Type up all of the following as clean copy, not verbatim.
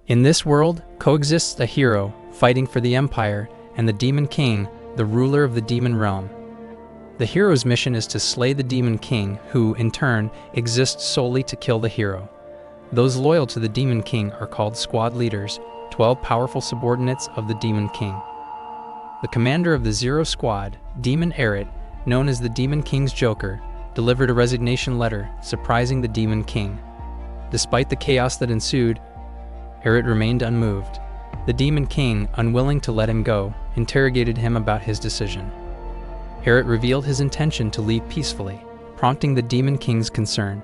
In this world coexists a hero fighting for the Empire and the Demon King, the ruler of the demon realm. The hero's mission is to slay the Demon King, who, in turn, exists solely to kill the hero. Those loyal to the Demon King are called squad leaders, 12 powerful subordinates of the Demon King. The commander of the Zero Squad, Demon Eret, known as the Demon King's Joker, delivered a resignation letter, surprising the Demon King. Despite the chaos that ensued, Eret remained unmoved. The Demon King, unwilling to let him go, interrogated him about his decision. Eret revealed his intention to leave peacefully, prompting the Demon King's concern.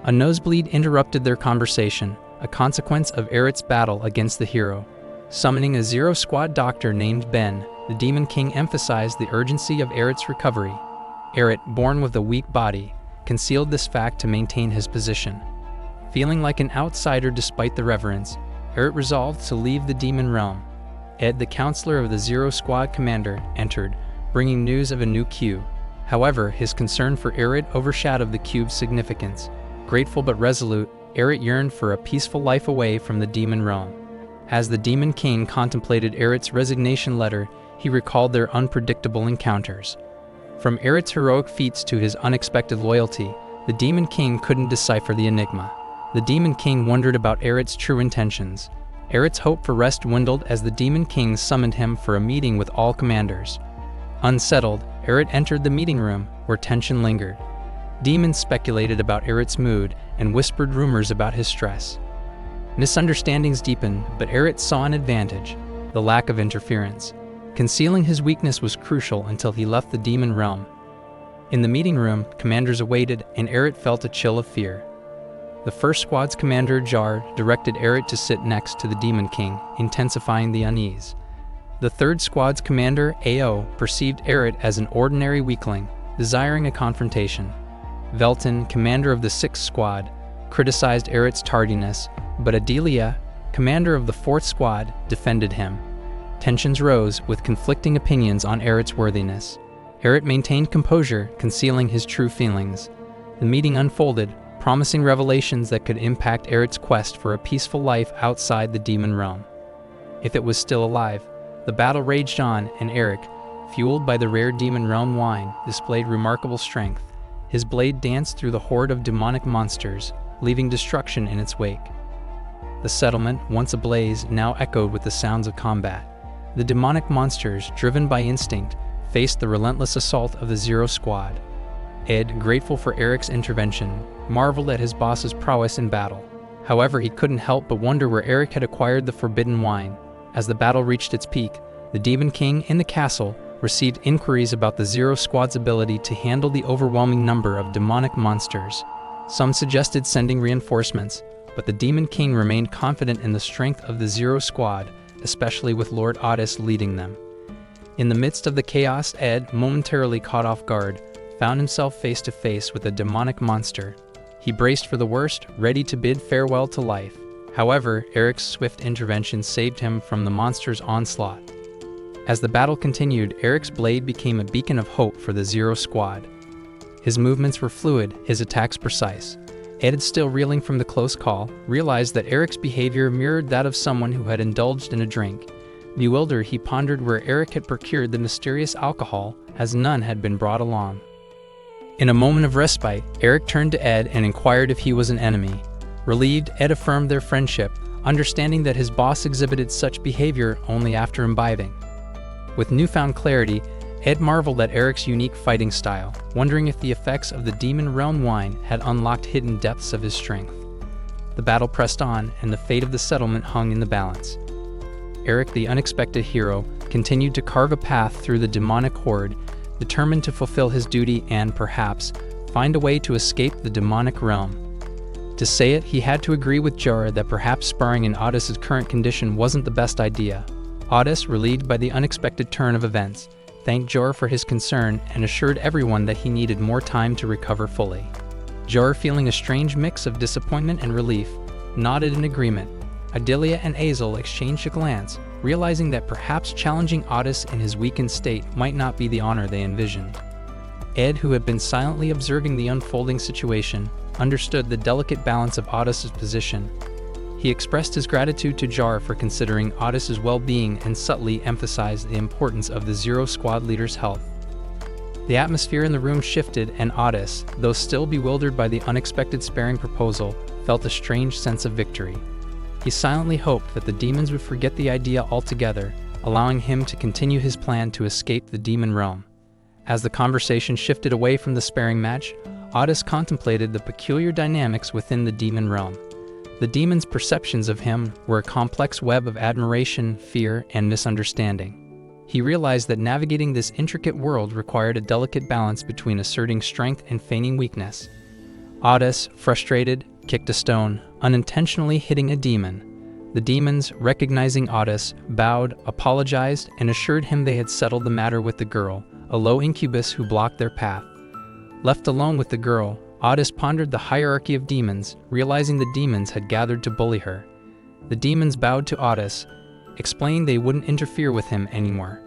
A nosebleed interrupted their conversation, a consequence of Eret's battle against the hero. Summoning a Zero Squad doctor named Ben, the Demon King emphasized the urgency of Eret's recovery. Eret, born with a weak body, concealed this fact to maintain his position. Feeling like an outsider despite the reverence, Eret resolved to leave the demon realm. Ed, the counselor of the Zero Squad commander, entered, bringing news of a new cube. However, his concern for Eret overshadowed the cube's significance. Grateful but resolute, Eret yearned for a peaceful life away from the demon realm. As the Demon King contemplated Eret's resignation letter, he recalled their unpredictable encounters. From Eret's heroic feats to his unexpected loyalty, the Demon King couldn't decipher the enigma. The Demon King wondered about Eret's true intentions. Eret's hope for rest dwindled as the Demon King summoned him for a meeting with all commanders. Unsettled, Eret entered the meeting room, where tension lingered. Demons speculated about Eret's mood and whispered rumors about his stress. Misunderstandings deepened, but Eret saw an advantage: the lack of interference. Concealing his weakness was crucial until he left the demon realm. In the meeting room, commanders awaited, and Eret felt a chill of fear. The first squad's commander, Jar, directed Eret to sit next to the Demon King, intensifying the unease. The third squad's commander, Ao, perceived Eret as an ordinary weakling, desiring a confrontation. Velton, commander of the sixth squad, criticized Eret's tardiness, but Adelia, commander of the fourth squad, defended him. Tensions rose, with conflicting opinions on Eret's worthiness. Eret maintained composure, concealing his true feelings. The meeting unfolded, promising revelations that could impact Eret's quest for a peaceful life outside the demon realm. If it was still alive, the battle raged on, and Eret, fueled by the rare demon realm wine, displayed remarkable strength. His blade danced through the horde of demonic monsters, leaving destruction in its wake. The settlement, once ablaze, now echoed with the sounds of combat. The demonic monsters, driven by instinct, faced the relentless assault of the Zero Squad. Ed, grateful for Eret's intervention, marveled at his boss's prowess in battle. However, he couldn't help but wonder where Eret had acquired the forbidden wine. As the battle reached its peak, the Demon King in the castle received inquiries about the Zero Squad's ability to handle the overwhelming number of demonic monsters. Some suggested sending reinforcements, but the Demon King remained confident in the strength of the Zero Squad, especially with Lord Otis leading them. In the midst of the chaos, Ed, momentarily caught off guard, found himself face to face with a demonic monster. He braced for the worst, ready to bid farewell to life. However, Eret's swift intervention saved him from the monster's onslaught. As the battle continued, Eret's blade became a beacon of hope for the Zero Squad. His movements were fluid, his attacks precise. Ed, still reeling from the close call, realized that Eret's behavior mirrored that of someone who had indulged in a drink. Bewildered, he pondered where Eret had procured the mysterious alcohol, as none had been brought along. In a moment of respite, Eret turned to Ed and inquired if he was an enemy. Relieved, Ed affirmed their friendship, understanding that his boss exhibited such behavior only after imbibing. With newfound clarity, Ed marveled at Eret's unique fighting style, wondering if the effects of the demon realm wine had unlocked hidden depths of his strength. The battle pressed on, and the fate of the settlement hung in the balance. Eret, the unexpected hero, continued to carve a path through the demonic horde, determined to fulfill his duty and, perhaps, find a way to escape the demonic realm. To say it, he had to agree with Jorah that perhaps sparring in Otis's current condition wasn't the best idea. Otis, relieved by the unexpected turn of events, thanked Jorah for his concern and assured everyone that he needed more time to recover fully. Jorah, feeling a strange mix of disappointment and relief, nodded in agreement. Adelia and Azel exchanged a glance, realizing that perhaps challenging Otis in his weakened state might not be the honor they envisioned. Ed, who had been silently observing the unfolding situation, understood the delicate balance of Otis's position. He expressed his gratitude to Jar for considering Otis's well-being and subtly emphasized the importance of the Zero Squad leader's health. The atmosphere in the room shifted, and Otis, though still bewildered by the unexpected sparing proposal, felt a strange sense of victory. He silently hoped that the demons would forget the idea altogether, allowing him to continue his plan to escape the demon realm. As the conversation shifted away from the sparring match, Otis contemplated the peculiar dynamics within the demon realm. The demon's perceptions of him were a complex web of admiration, fear, and misunderstanding. He realized that navigating this intricate world required a delicate balance between asserting strength and feigning weakness. Otis, frustrated, kicked a stone, unintentionally hitting a demon. The demons, recognizing Otis, bowed, apologized, and assured him they had settled the matter with the girl, a low incubus who blocked their path. Left alone with the girl, Otis pondered the hierarchy of demons, realizing the demons had gathered to bully her. The demons bowed to Otis, explaining they wouldn't interfere with him anymore.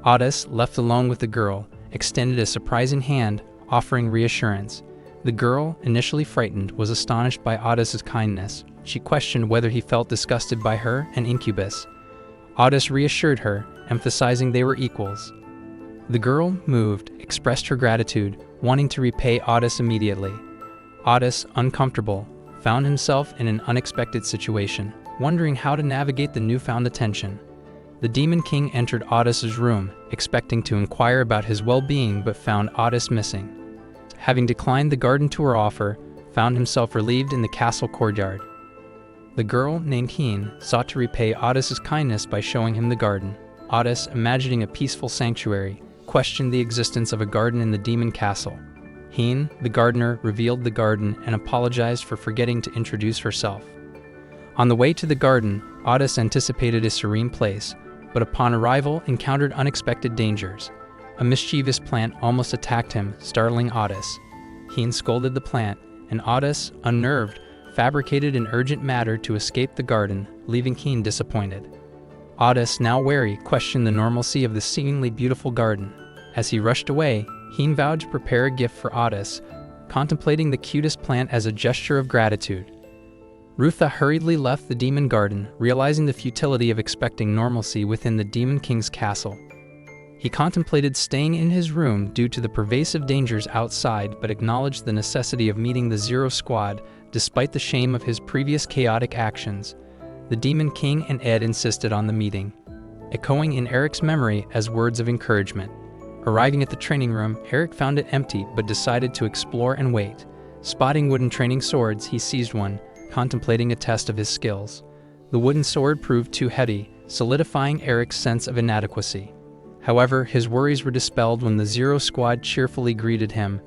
Otis, left alone with the girl, extended a surprising hand, offering reassurance. The girl, initially frightened, was astonished by Otis's kindness. She questioned whether he felt disgusted by her, an incubus. Otis reassured her, emphasizing they were equals. The girl, moved, expressed her gratitude, wanting to repay Otis immediately. Otis, uncomfortable, found himself in an unexpected situation, wondering how to navigate the newfound attention. The Demon King entered Otis's room, expecting to inquire about his well-being, but found Otis missing. Having declined the garden tour offer, found himself relieved in the castle courtyard. The girl, named Heen, sought to repay Otis's kindness by showing him the garden. Otis, imagining a peaceful sanctuary, questioned the existence of a garden in the demon castle. Heen, the gardener, revealed the garden and apologized for forgetting to introduce herself. On the way to the garden, Otis anticipated a serene place, but upon arrival encountered unexpected dangers. A mischievous plant almost attacked him, startling Otis. Heen scolded the plant, and Otis, unnerved, fabricated an urgent matter to escape the garden, leaving Heen disappointed. Otis, now wary, questioned the normalcy of the seemingly beautiful garden. As he rushed away, Heen vowed to prepare a gift for Otis, contemplating the cutest plant as a gesture of gratitude. Rutha hurriedly left the demon garden, realizing the futility of expecting normalcy within the Demon King's castle. He contemplated staying in his room due to the pervasive dangers outside, but acknowledged the necessity of meeting the Zero Squad despite the shame of his previous chaotic actions. The Demon King and Ed insisted on the meeting, echoing in Eric's memory as words of encouragement. Arriving at the training room, Eric found it empty but decided to explore and wait. Spotting wooden training swords, he seized one, contemplating a test of his skills. The wooden sword proved too heavy, solidifying Eric's sense of inadequacy. However, his worries were dispelled when the Zero Squad cheerfully greeted him,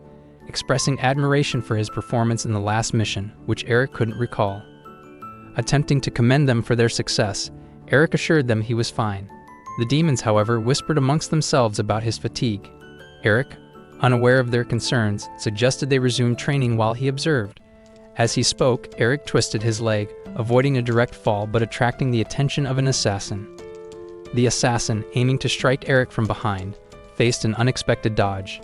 expressing admiration for his performance in the last mission, which Eric couldn't recall. Attempting to commend them for their success, Eric assured them he was fine. The demons, however, whispered amongst themselves about his fatigue. Eric, unaware of their concerns, suggested they resume training while he observed. As he spoke, Eric twisted his leg, avoiding a direct fall but attracting the attention of an assassin. The assassin, aiming to strike Eric from behind, faced an unexpected dodge.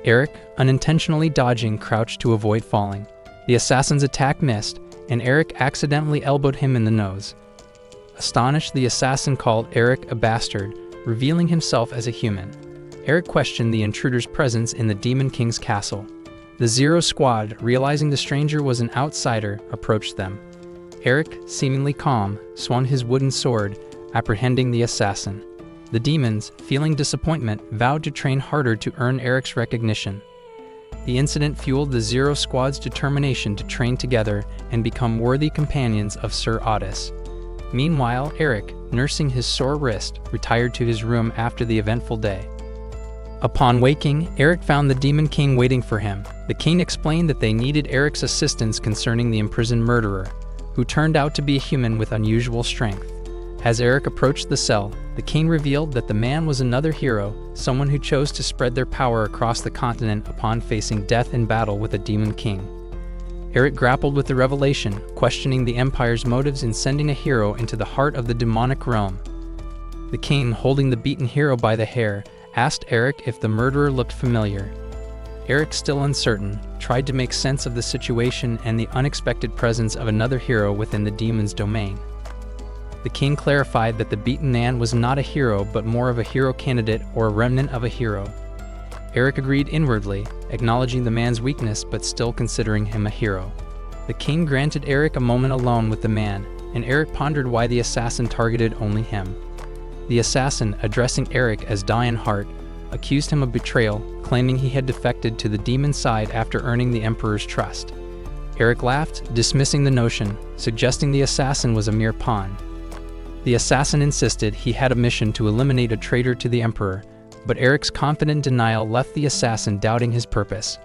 Eric, unintentionally dodging, crouched to avoid falling. The assassin's attack missed, and Eric accidentally elbowed him in the nose. Astonished, the assassin called Eric a bastard, revealing himself as a human. Eric questioned the intruder's presence in the Demon King's castle. The Zero Squad, realizing the stranger was an outsider, approached them. Eric, seemingly calm, swung his wooden sword, apprehending the assassin. The demons, feeling disappointment, vowed to train harder to earn Eric's recognition. The incident fueled the Zero Squad's determination to train together and become worthy companions of Sir Otis. Meanwhile, Eric, nursing his sore wrist, retired to his room after the eventful day. Upon waking, Eric found the Demon King waiting for him. The king explained that they needed Eric's assistance concerning the imprisoned murderer, who turned out to be a human with unusual strength. As Eric approached the cell, the king revealed that the man was another hero, someone who chose to spread their power across the continent upon facing death in battle with a Demon King. Eric grappled with the revelation, questioning the Empire's motives in sending a hero into the heart of the demonic realm. The king, holding the beaten hero by the hair, asked Eric if the murderer looked familiar. Eric, still uncertain, tried to make sense of the situation and the unexpected presence of another hero within the demon's domain. The king clarified that the beaten man was not a hero but more of a hero candidate or a remnant of a hero. Eric agreed inwardly, acknowledging the man's weakness but still considering him a hero. The king granted Eric a moment alone with the man, and Eric pondered why the assassin targeted only him. The assassin, addressing Eric as Diane Hart, accused him of betrayal, claiming he had defected to the demon's side after earning the Emperor's trust. Eric laughed, dismissing the notion, suggesting the assassin was a mere pawn. The assassin insisted he had a mission to eliminate a traitor to the Emperor, but Eric's confident denial left the assassin doubting his purpose.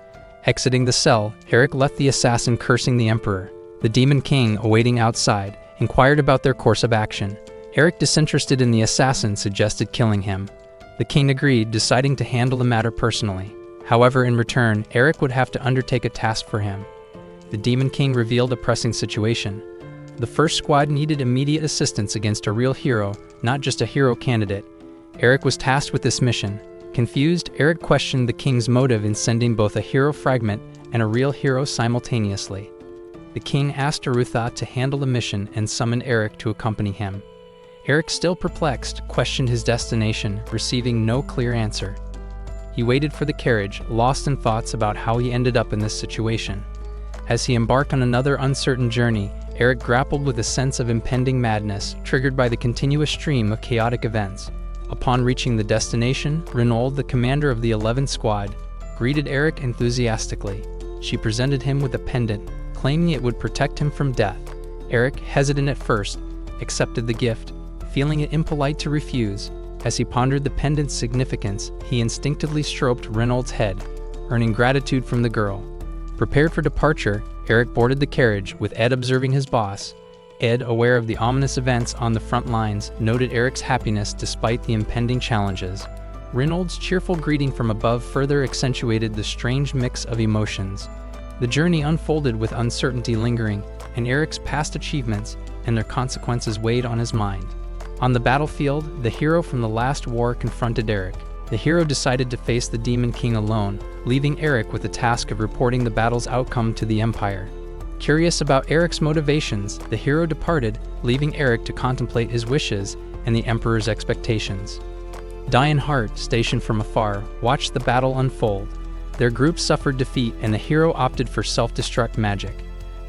Exiting the cell, Eric left the assassin cursing the Emperor. The Demon King, awaiting outside, inquired about their course of action. Eric, disinterested in the assassin, suggested killing him. The king agreed, deciding to handle the matter personally. However, in return, Eric would have to undertake a task for him. The Demon King revealed a pressing situation. The first squad needed immediate assistance against a real hero, not just a hero candidate. Eric was tasked with this mission. Confused, Eric questioned the king's motive in sending both a hero fragment and a real hero simultaneously. The king asked Arutha to handle the mission and summoned Eric to accompany him. Eric, still perplexed, questioned his destination, receiving no clear answer. He waited for the carriage, lost in thoughts about how he ended up in this situation. As he embarked on another uncertain journey, Eric grappled with a sense of impending madness, triggered by the continuous stream of chaotic events. Upon reaching the destination, Renaud, the commander of the 11th Squad, greeted Eric enthusiastically. She presented him with a pendant, claiming it would protect him from death. Eric, hesitant at first, accepted the gift, feeling it impolite to refuse. As he pondered the pendant's significance, he instinctively stroked Renaud's head, earning gratitude from the girl. Prepared for departure, Eric boarded the carriage, with Ed observing his boss. Ed, aware of the ominous events on the front lines, noted Eric's happiness despite the impending challenges. Renaud's cheerful greeting from above further accentuated the strange mix of emotions. The journey unfolded with uncertainty lingering, and Eric's past achievements and their consequences weighed on his mind. On the battlefield, the hero from the last war confronted Eric. The hero decided to face the Demon King alone, leaving Eric with the task of reporting the battle's outcome to the Empire. Curious about Eric's motivations, the hero departed, leaving Eric to contemplate his wishes and the Emperor's expectations. Diane Hart, stationed from afar, watched the battle unfold. Their group suffered defeat and the hero opted for self-destruct magic.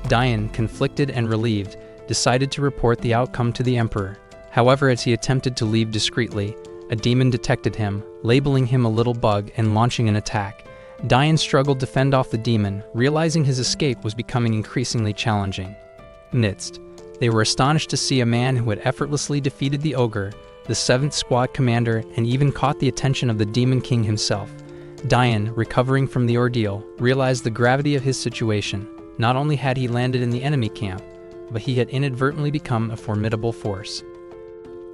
Diane, conflicted and relieved, decided to report the outcome to the Emperor. However, as he attempted to leave discreetly, a demon detected him, labeling him a little bug and launching an attack. Diane struggled to fend off the demon, realizing his escape was becoming increasingly challenging. Amidst, they were astonished to see a man who had effortlessly defeated the ogre, the 7th Squad commander, and even caught the attention of the Demon King himself. Diane, recovering from the ordeal, realized the gravity of his situation. Not only had he landed in the enemy camp, but he had inadvertently become a formidable force.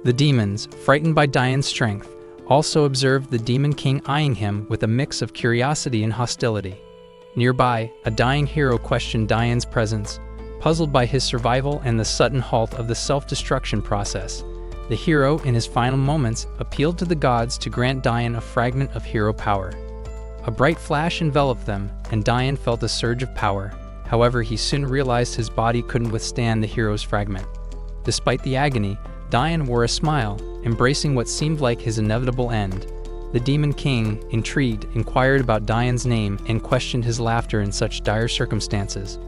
The demons, frightened by Diane's strength, also observed the Demon King eyeing him with a mix of curiosity and hostility. Nearby, a dying hero questioned Diane's presence, puzzled by his survival and the sudden halt of the self-destruction process. The hero, in his final moments, appealed to the gods to grant Diane a fragment of hero power. A bright flash enveloped them, and Diane felt a surge of power. However, he soon realized his body couldn't withstand the hero's fragment. Despite the agony, Diane wore a smile, embracing what seemed like his inevitable end. The Demon King, intrigued, inquired about Diane's name and questioned his laughter in such dire circumstances.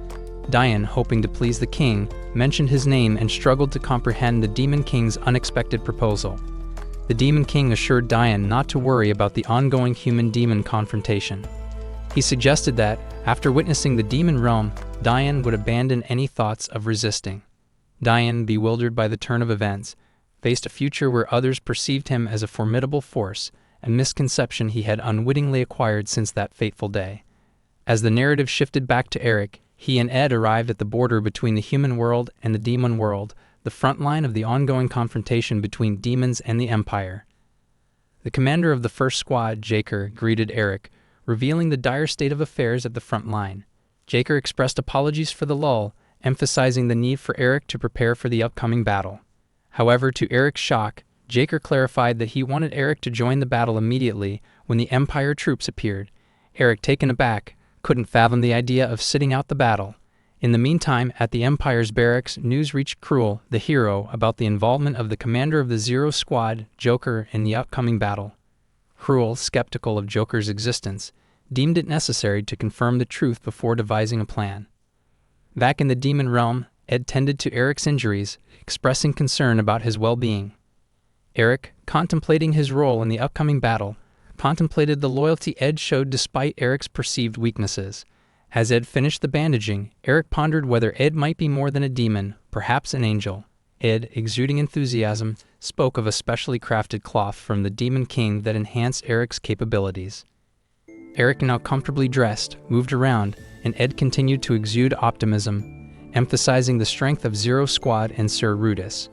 Diane, hoping to please the king, mentioned his name and struggled to comprehend the Demon King's unexpected proposal. The Demon King assured Diane not to worry about the ongoing human-demon confrontation. He suggested that, after witnessing the demon realm, Diane would abandon any thoughts of resisting. Diane, bewildered by the turn of events, faced a future where others perceived him as a formidable force, a misconception he had unwittingly acquired since that fateful day. As the narrative shifted back to Eric, he and Ed arrived at the border between the human world and the demon world, the front line of the ongoing confrontation between demons and the Empire. The commander of the 1st Squad, Jaker, greeted Eric, revealing the dire state of affairs at the front line. Jaker expressed apologies for the lull, emphasizing the need for Eric to prepare for the upcoming battle. However, to Eric's shock, Jaker clarified that he wanted Eric to join the battle immediately when the Empire troops appeared. Eric, taken aback, couldn't fathom the idea of sitting out the battle. In the meantime, at the Empire's barracks, news reached Cruel, the hero, about the involvement of the commander of the Zero Squad, Joker, in the upcoming battle. Cruel, skeptical of Joker's existence, deemed it necessary to confirm the truth before devising a plan. Back in the demon realm, Ed tended to Eric's injuries, expressing concern about his well-being. Eric, contemplating his role in the upcoming battle, contemplated the loyalty Ed showed despite Eric's perceived weaknesses. As Ed finished the bandaging, Eric pondered whether Ed might be more than a demon, perhaps an angel. Ed, exuding enthusiasm, spoke of a specially crafted cloth from the Demon King that enhanced Eric's capabilities. Eric, now comfortably dressed, moved around, and Ed continued to exude optimism, emphasizing the strength of Zero Squad and Sir Rudis.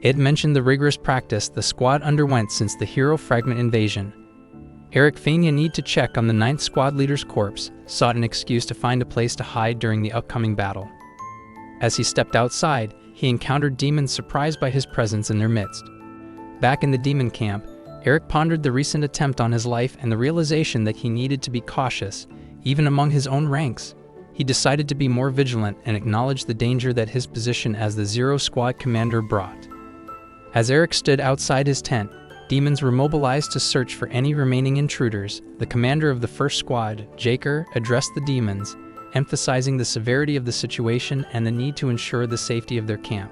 Ed mentioned the rigorous practice the squad underwent since the Hero Fragment invasion. Eric, feigning a need to check on the 9th Squad leader's corpse, sought an excuse to find a place to hide during the upcoming battle. As he stepped outside, he encountered demons surprised by his presence in their midst. Back in the demon camp, Eric pondered the recent attempt on his life and the realization that he needed to be cautious, even among his own ranks. He decided to be more vigilant and acknowledged the danger that his position as the Zero Squad commander brought. As Eric stood outside his tent, demons were mobilized to search for any remaining intruders. The commander of the first squad, Joker, addressed the demons, emphasizing the severity of the situation and the need to ensure the safety of their camp.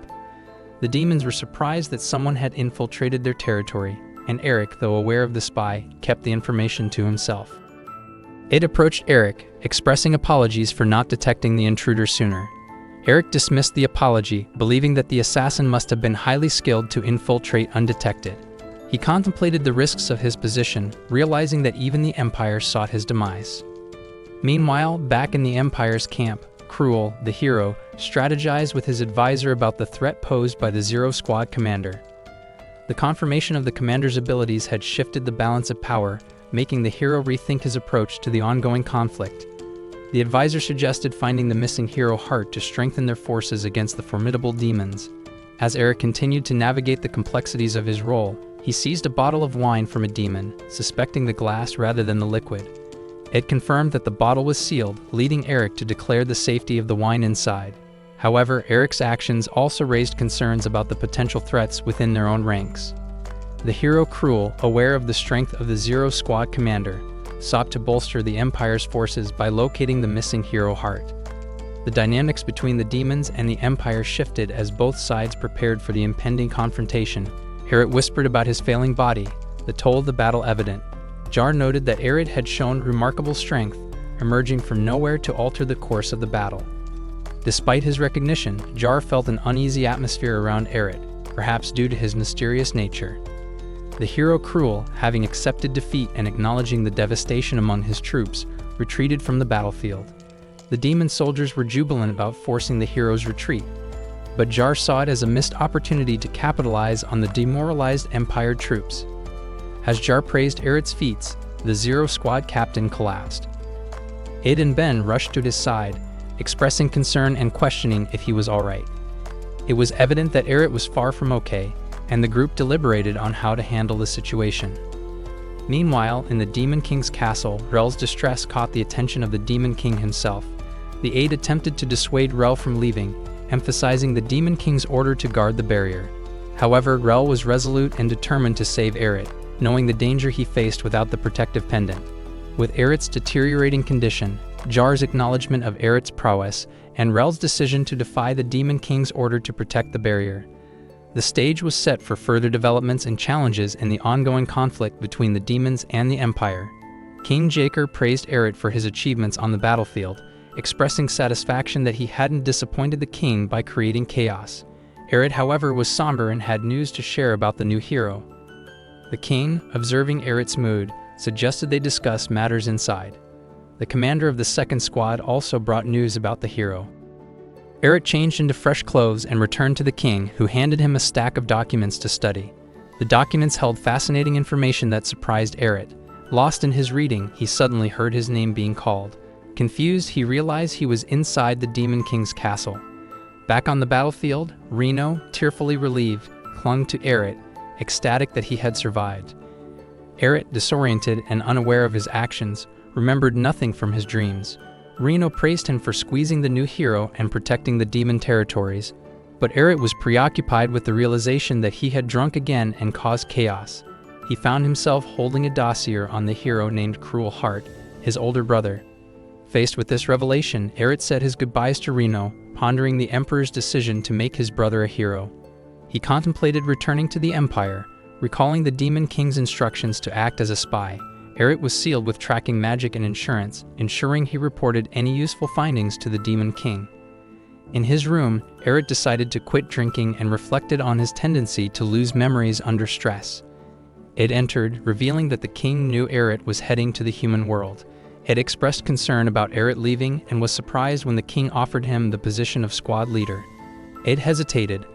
The demons were surprised that someone had infiltrated their territory, and Eric, though aware of the spy, kept the information to himself. Ed approached Eric, expressing apologies for not detecting the intruder sooner. Eric dismissed the apology, believing that the assassin must have been highly skilled to infiltrate undetected. He contemplated the risks of his position, realizing that even the Empire sought his demise. Meanwhile, back in the Empire's camp, Cruel, the hero, strategized with his advisor about the threat posed by the Zero Squad commander. The confirmation of the commander's abilities had shifted the balance of power, making the hero rethink his approach to the ongoing conflict. The advisor suggested finding the missing hero heart to strengthen their forces against the formidable demons. As Eric continued to navigate the complexities of his role, he seized a bottle of wine from a demon, suspecting the glass rather than the liquid. Ed confirmed that the bottle was sealed, leading Eric to declare the safety of the wine inside. However, Eric's actions also raised concerns about the potential threats within their own ranks. The hero Cruel, aware of the strength of the Zero Squad commander, sought to bolster the Empire's forces by locating the missing hero heart. The dynamics between the demons and the Empire shifted as both sides prepared for the impending confrontation. Eric whispered about his failing body, the toll of the battle evident. Jar noted that Eric had shown remarkable strength, emerging from nowhere to alter the course of the battle. Despite his recognition, Jar felt an uneasy atmosphere around Eric, perhaps due to his mysterious nature. The hero Cruel, having accepted defeat and acknowledging the devastation among his troops, retreated from the battlefield. The demon soldiers were jubilant about forcing the hero's retreat, but Jar saw it as a missed opportunity to capitalize on the demoralized Empire troops. As Jar praised Eric's feats, the Zero Squad captain collapsed. Ed and Ben rushed to his side, expressing concern and questioning if he was alright. It was evident that Eric was far from okay, and the group deliberated on how to handle the situation. Meanwhile, in the Demon King's castle, Rel's distress caught the attention of the Demon King himself. The aide attempted to dissuade Rel from leaving, emphasizing the Demon King's order to guard the barrier. However, Rel was resolute and determined to save Eric, knowing the danger he faced without the protective pendant. With Eric's deteriorating condition, Jar's acknowledgement of Eric's prowess, and Rel's decision to defy the Demon King's order to protect the barrier, the stage was set for further developments and challenges in the ongoing conflict between the demons and the Empire. King Joker praised Eric for his achievements on the battlefield, expressing satisfaction that he hadn't disappointed the king by creating chaos. Eric, however, was somber and had news to share about the new hero. The king, observing Eric's mood, suggested they discuss matters inside. The commander of the second squad also brought news about the hero. Eric changed into fresh clothes and returned to the king, who handed him a stack of documents to study. The documents held fascinating information that surprised Eric. Lost in his reading, he suddenly heard his name being called. Confused, he realized he was inside the Demon King's castle. Back on the battlefield, Reno, tearfully relieved, clung to Eric, ecstatic that he had survived. Eric, disoriented and unaware of his actions, remembered nothing from his dreams. Reno praised him for squeezing the new hero and protecting the demon territories, but Eret was preoccupied with the realization that he had drunk again and caused chaos. He found himself holding a dossier on the hero named Cruel Heart, his older brother. Faced with this revelation, Eret said his goodbyes to Reno, pondering the Emperor's decision to make his brother a hero. He contemplated returning to the Empire, recalling the Demon King's instructions to act as a spy. Eret was sealed with tracking magic and insurance, ensuring he reported any useful findings to the Demon King. In his room, Eret decided to quit drinking and reflected on his tendency to lose memories under stress. Ed entered, revealing that the king knew Eret was heading to the human world. Ed expressed concern about Eret leaving and was surprised when the king offered him the position of squad leader. Ed hesitated,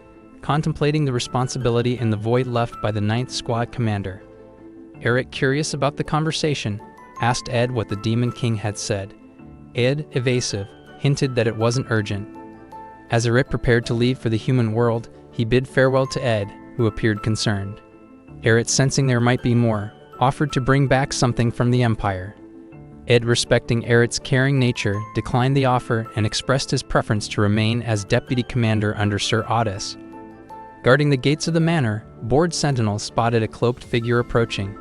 contemplating the responsibility in the void left by the 9th Squad commander. Eret, curious about the conversation, asked Ed what the Demon King had said. Ed, evasive, hinted that it wasn't urgent. As Eret prepared to leave for the human world, he bid farewell to Ed, who appeared concerned. Eret, sensing there might be more, offered to bring back something from the Empire. Ed, respecting Eret's caring nature, declined the offer and expressed his preference to remain as deputy commander under Sir Otis. Guarding the gates of the manor, bored sentinels spotted a cloaked figure approaching.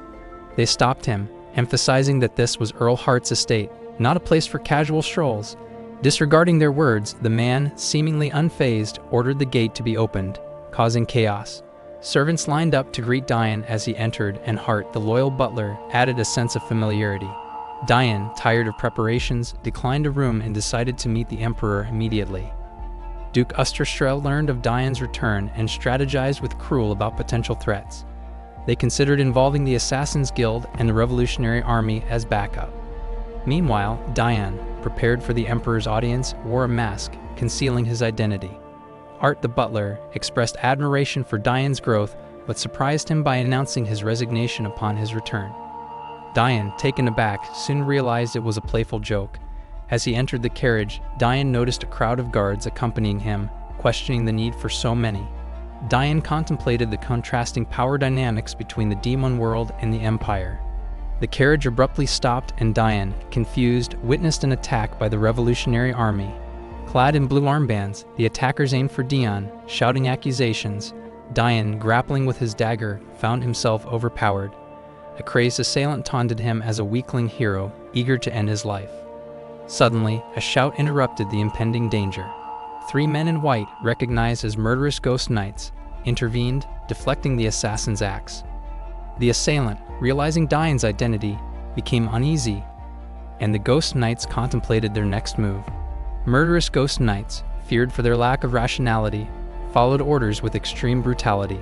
They stopped him, emphasizing that this was Earl Hart's estate, not a place for casual strolls. Disregarding their words, the man, seemingly unfazed, ordered the gate to be opened, causing chaos. Servants lined up to greet Diane as he entered, and Hart, the loyal butler, added a sense of familiarity. Diane, tired of preparations, declined a room and decided to meet the Emperor immediately. Duke Usterstrel learned of Diane's return and strategized with Cruel about potential threats. They considered involving the Assassin's Guild and the Revolutionary Army as backup. Meanwhile, Diane, prepared for the Emperor's audience, wore a mask, concealing his identity. Art the butler expressed admiration for Diane's growth, but surprised him by announcing his resignation upon his return. Diane, taken aback, soon realized it was a playful joke. As he entered the carriage, Diane noticed a crowd of guards accompanying him, questioning the need for so many. Diane contemplated the contrasting power dynamics between the demon world and the Empire. The carriage abruptly stopped and Diane, confused, witnessed an attack by the Revolutionary Army. Clad in blue armbands, the attackers aimed for Dion, shouting accusations. Diane, grappling with his dagger, found himself overpowered. A crazed assailant taunted him as a weakling hero, eager to end his life. Suddenly, a shout interrupted the impending danger. 3 men in white, recognized as murderous ghost knights, intervened, deflecting the assassin's axe. The assailant, realizing Diane's identity, became uneasy, and the ghost knights contemplated their next move. Murderous ghost knights, feared for their lack of rationality, followed orders with extreme brutality.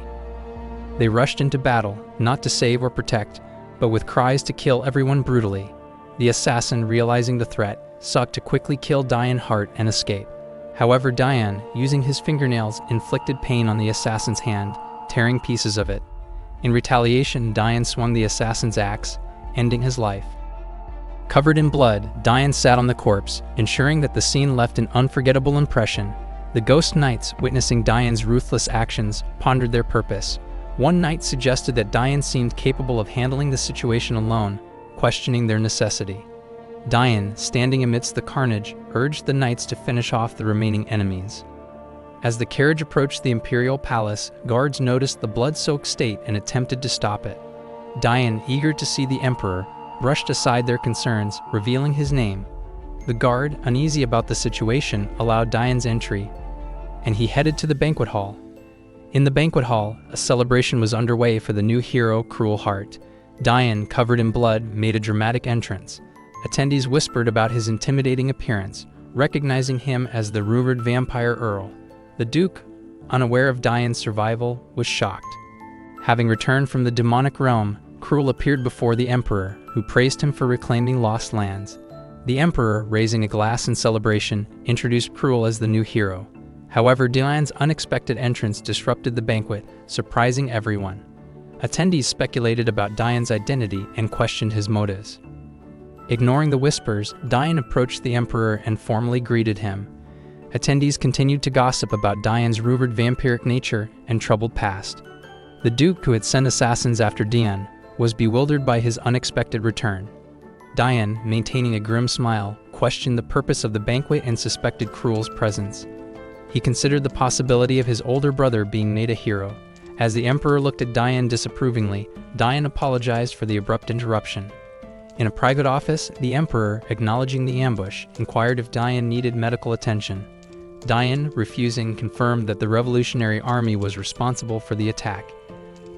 They rushed into battle, not to save or protect, but with cries to kill everyone brutally. The assassin, realizing the threat, sought to quickly kill Diane Hart and escape. However, Diane, using his fingernails, inflicted pain on the assassin's hand, tearing pieces of it. In retaliation, Diane swung the assassin's axe, ending his life. Covered in blood, Diane sat on the corpse, ensuring that the scene left an unforgettable impression. The ghost knights, witnessing Diane's ruthless actions, pondered their purpose. One knight suggested that Diane seemed capable of handling the situation alone, questioning their necessity. Diane, standing amidst the carnage, urged the knights to finish off the remaining enemies. As the carriage approached the imperial palace, guards noticed the blood-soaked state and attempted to stop it. Diane, eager to see the emperor, brushed aside their concerns, revealing his name. The guard, uneasy about the situation, allowed Diane's entry, and he headed to the banquet hall. In the banquet hall, a celebration was underway for the new hero, Cruel Heart. Diane, covered in blood, made a dramatic entrance. Attendees whispered about his intimidating appearance, recognizing him as the rumored vampire Earl. The Duke, unaware of Diane's survival, was shocked. Having returned from the demonic realm, Cruel appeared before the Emperor, who praised him for reclaiming lost lands. The Emperor, raising a glass in celebration, introduced Cruel as the new hero. However, Diane's unexpected entrance disrupted the banquet, surprising everyone. Attendees speculated about Diane's identity and questioned his motives. Ignoring the whispers, Diane approached the Emperor and formally greeted him. Attendees continued to gossip about Diane's rumored vampiric nature and troubled past. The Duke, who had sent assassins after Diane, was bewildered by his unexpected return. Dayan, maintaining a grim smile, questioned the purpose of the banquet and suspected Cruel's presence. He considered the possibility of his older brother being made a hero. As the emperor looked at Dayan disapprovingly, Dayan apologized for the abrupt interruption. In a private office, the emperor, acknowledging the ambush, inquired if Dayan needed medical attention. Dayan, refusing, confirmed that the Revolutionary Army was responsible for the attack.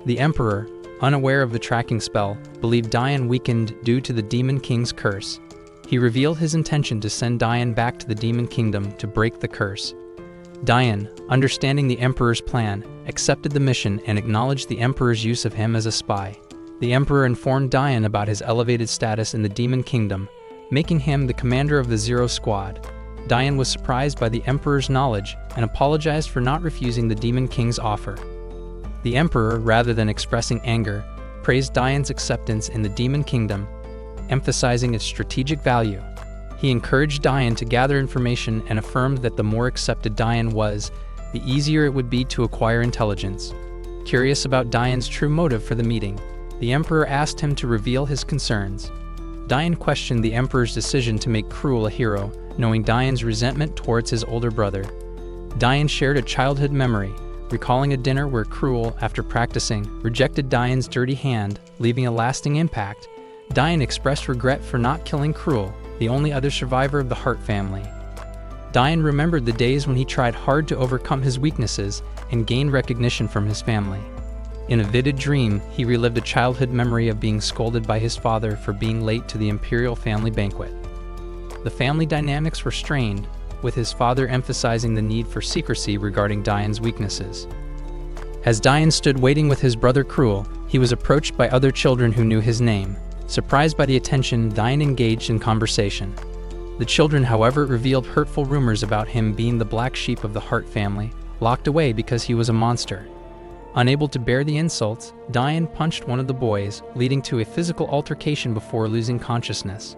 The emperor, unaware of the tracking spell, believed Dayan weakened due to the Demon King's curse. He revealed his intention to send Dayan back to the Demon Kingdom to break the curse. Dayan, understanding the emperor's plan, accepted the mission and acknowledged the emperor's use of him as a spy. The emperor informed Dayan about his elevated status in the Demon Kingdom, making him the commander of the Zero Squad. Dayan was surprised by the emperor's knowledge and apologized for not refusing the Demon King's offer. The emperor, rather than expressing anger, praised Dayan's acceptance in the Demon Kingdom, emphasizing its strategic value. He encouraged Dayan to gather information and affirmed that the more accepted Dayan was, the easier it would be to acquire intelligence. Curious about Dayan's true motive for the meeting, the emperor asked him to reveal his concerns. Dayan questioned the emperor's decision to make Cruel a hero, knowing Dayan's resentment towards his older brother. Dayan shared a childhood memory, recalling a dinner where Cruel, after practicing, rejected Dayan's dirty hand, leaving a lasting impact. Dayan expressed regret for not killing Cruel, the only other survivor of the Hart family. Dayan remembered the days when he tried hard to overcome his weaknesses and gain recognition from his family. In a vivid dream, he relived a childhood memory of being scolded by his father for being late to the imperial family banquet. The family dynamics were strained, with his father emphasizing the need for secrecy regarding Dayan's weaknesses. As Dayan stood waiting with his brother Cruel, he was approached by other children who knew his name. Surprised by the attention, Dayan engaged in conversation. The children, however, revealed hurtful rumors about him being the black sheep of the Hart family, locked away because he was a monster. Unable to bear the insults, Dayan punched one of the boys, leading to a physical altercation before losing consciousness.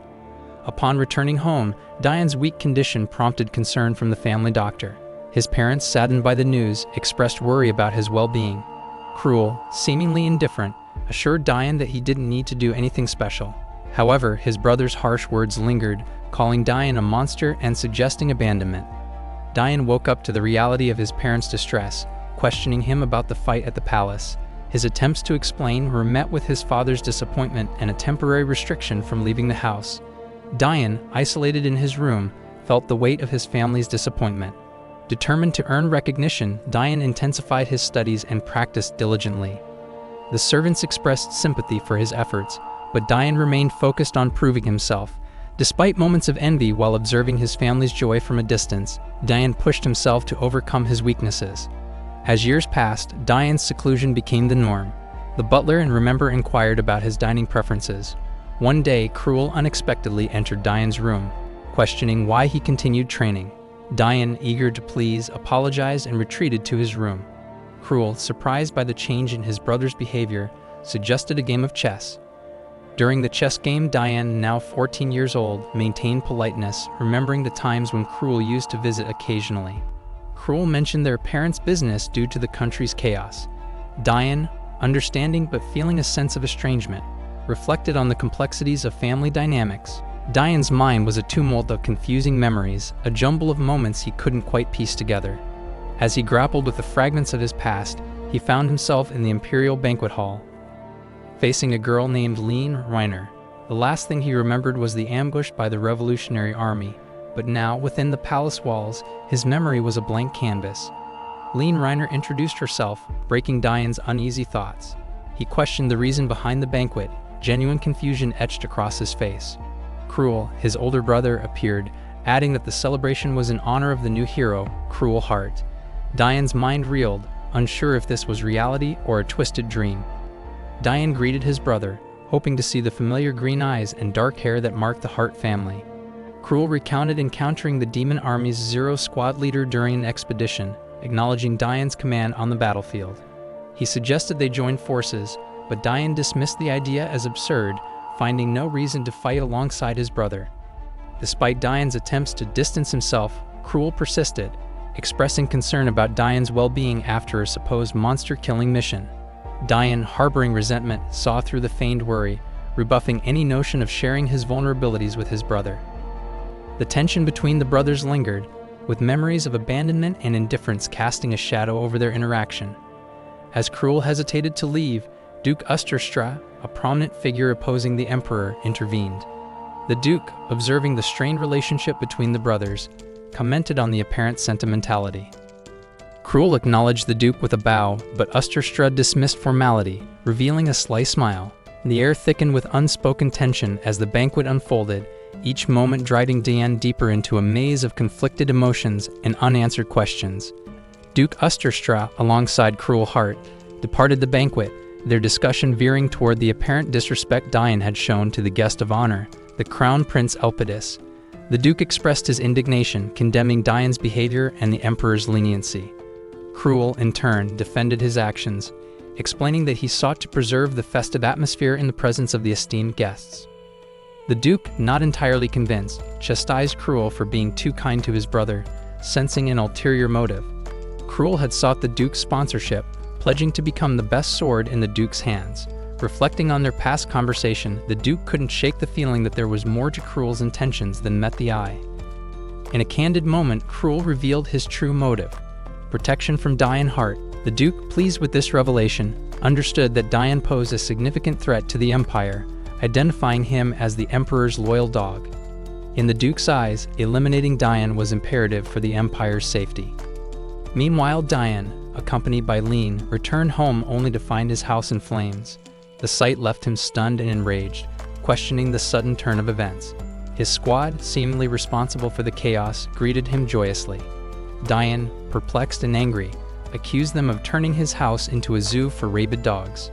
Upon returning home, Dayan's weak condition prompted concern from the family doctor. His parents, saddened by the news, expressed worry about his well-being. Cruel, seemingly indifferent, assured Dayan that he didn't need to do anything special. However, his brother's harsh words lingered, calling Dayan a monster and suggesting abandonment. Dayan woke up to the reality of his parents' distress, questioning him about the fight at the palace. His attempts to explain were met with his father's disappointment and a temporary restriction from leaving the house. Dayan, isolated in his room, felt the weight of his family's disappointment. Determined to earn recognition, Dayan intensified his studies and practiced diligently. The servants expressed sympathy for his efforts, but Dayan remained focused on proving himself. Despite moments of envy while observing his family's joy from a distance, Dayan pushed himself to overcome his weaknesses. As years passed, Dayan's seclusion became the norm. The butler and remember inquired about his dining preferences. One day, Cruel unexpectedly entered Dayan's room, questioning why he continued training. Dayan, eager to please, apologized and retreated to his room. Cruel, surprised by the change in his brother's behavior, suggested a game of chess. During the chess game, Dayan, now 14 years old, maintained politeness, remembering the times when Cruel used to visit occasionally. Cruel mentioned their parents' business due to the country's chaos. Dayan, understanding but feeling a sense of estrangement, reflected on the complexities of family dynamics. Dayan's mind was a tumult of confusing memories, a jumble of moments he couldn't quite piece together. As he grappled with the fragments of his past, he found himself in the imperial banquet hall, facing a girl named Lean Reiner. The last thing he remembered was the ambush by the Revolutionary Army, but now, within the palace walls, his memory was a blank canvas. Lean Reiner introduced herself, breaking Dayan's uneasy thoughts. He questioned the reason behind the banquet, genuine confusion etched across his face. Cruel, his older brother, appeared, adding that the celebration was in honor of the new hero, Cruel Hart. Dayan's mind reeled, unsure if this was reality or a twisted dream. Dayan greeted his brother, hoping to see the familiar green eyes and dark hair that marked the Hart family. Cruel recounted encountering the Demon Army's Zero Squad leader during an expedition, acknowledging Dayan's command on the battlefield. He suggested they join forces, but Dayan dismissed the idea as absurd, finding no reason to fight alongside his brother. Despite Dayan's attempts to distance himself, Cruel persisted, expressing concern about Dayan's well-being after a supposed monster-killing mission. Dayan, harboring resentment, saw through the feigned worry, rebuffing any notion of sharing his vulnerabilities with his brother. The tension between the brothers lingered, with memories of abandonment and indifference casting a shadow over their interaction. As Cruel hesitated to leave, Duke Usterstra, a prominent figure opposing the Emperor, intervened. The Duke, observing the strained relationship between the brothers, commented on the apparent sentimentality. Cruel acknowledged the Duke with a bow, but Usterstra dismissed formality, revealing a sly smile. The air thickened with unspoken tension as the banquet unfolded, each moment driving Diane deeper into a maze of conflicted emotions and unanswered questions. Duke Usterstra, alongside Cruel Heart, departed the banquet, their discussion veering toward the apparent disrespect Diane had shown to the guest of honor, the Crown Prince Elpidis. The Duke expressed his indignation, condemning Diane's behavior and the Emperor's leniency. Cruel, in turn, defended his actions, explaining that he sought to preserve the festive atmosphere in the presence of the esteemed guests. The Duke, not entirely convinced, chastised Cruel for being too kind to his brother, sensing an ulterior motive. Cruel had sought the Duke's sponsorship, pledging to become the best sword in the Duke's hands. Reflecting on their past conversation, the Duke couldn't shake the feeling that there was more to Cruel's intentions than met the eye. In a candid moment, Cruel revealed his true motive: protection from Diane Hart. The Duke, pleased with this revelation, understood that Diane posed a significant threat to the Empire, identifying him as the Emperor's loyal dog. In the Duke's eyes, eliminating Diane was imperative for the Empire's safety. Meanwhile, Diane, accompanied by Lean, returned home only to find his house in flames. The sight left him stunned and enraged, questioning the sudden turn of events. His squad, seemingly responsible for the chaos, greeted him joyously. Diane, perplexed and angry, accused them of turning his house into a zoo for rabid dogs.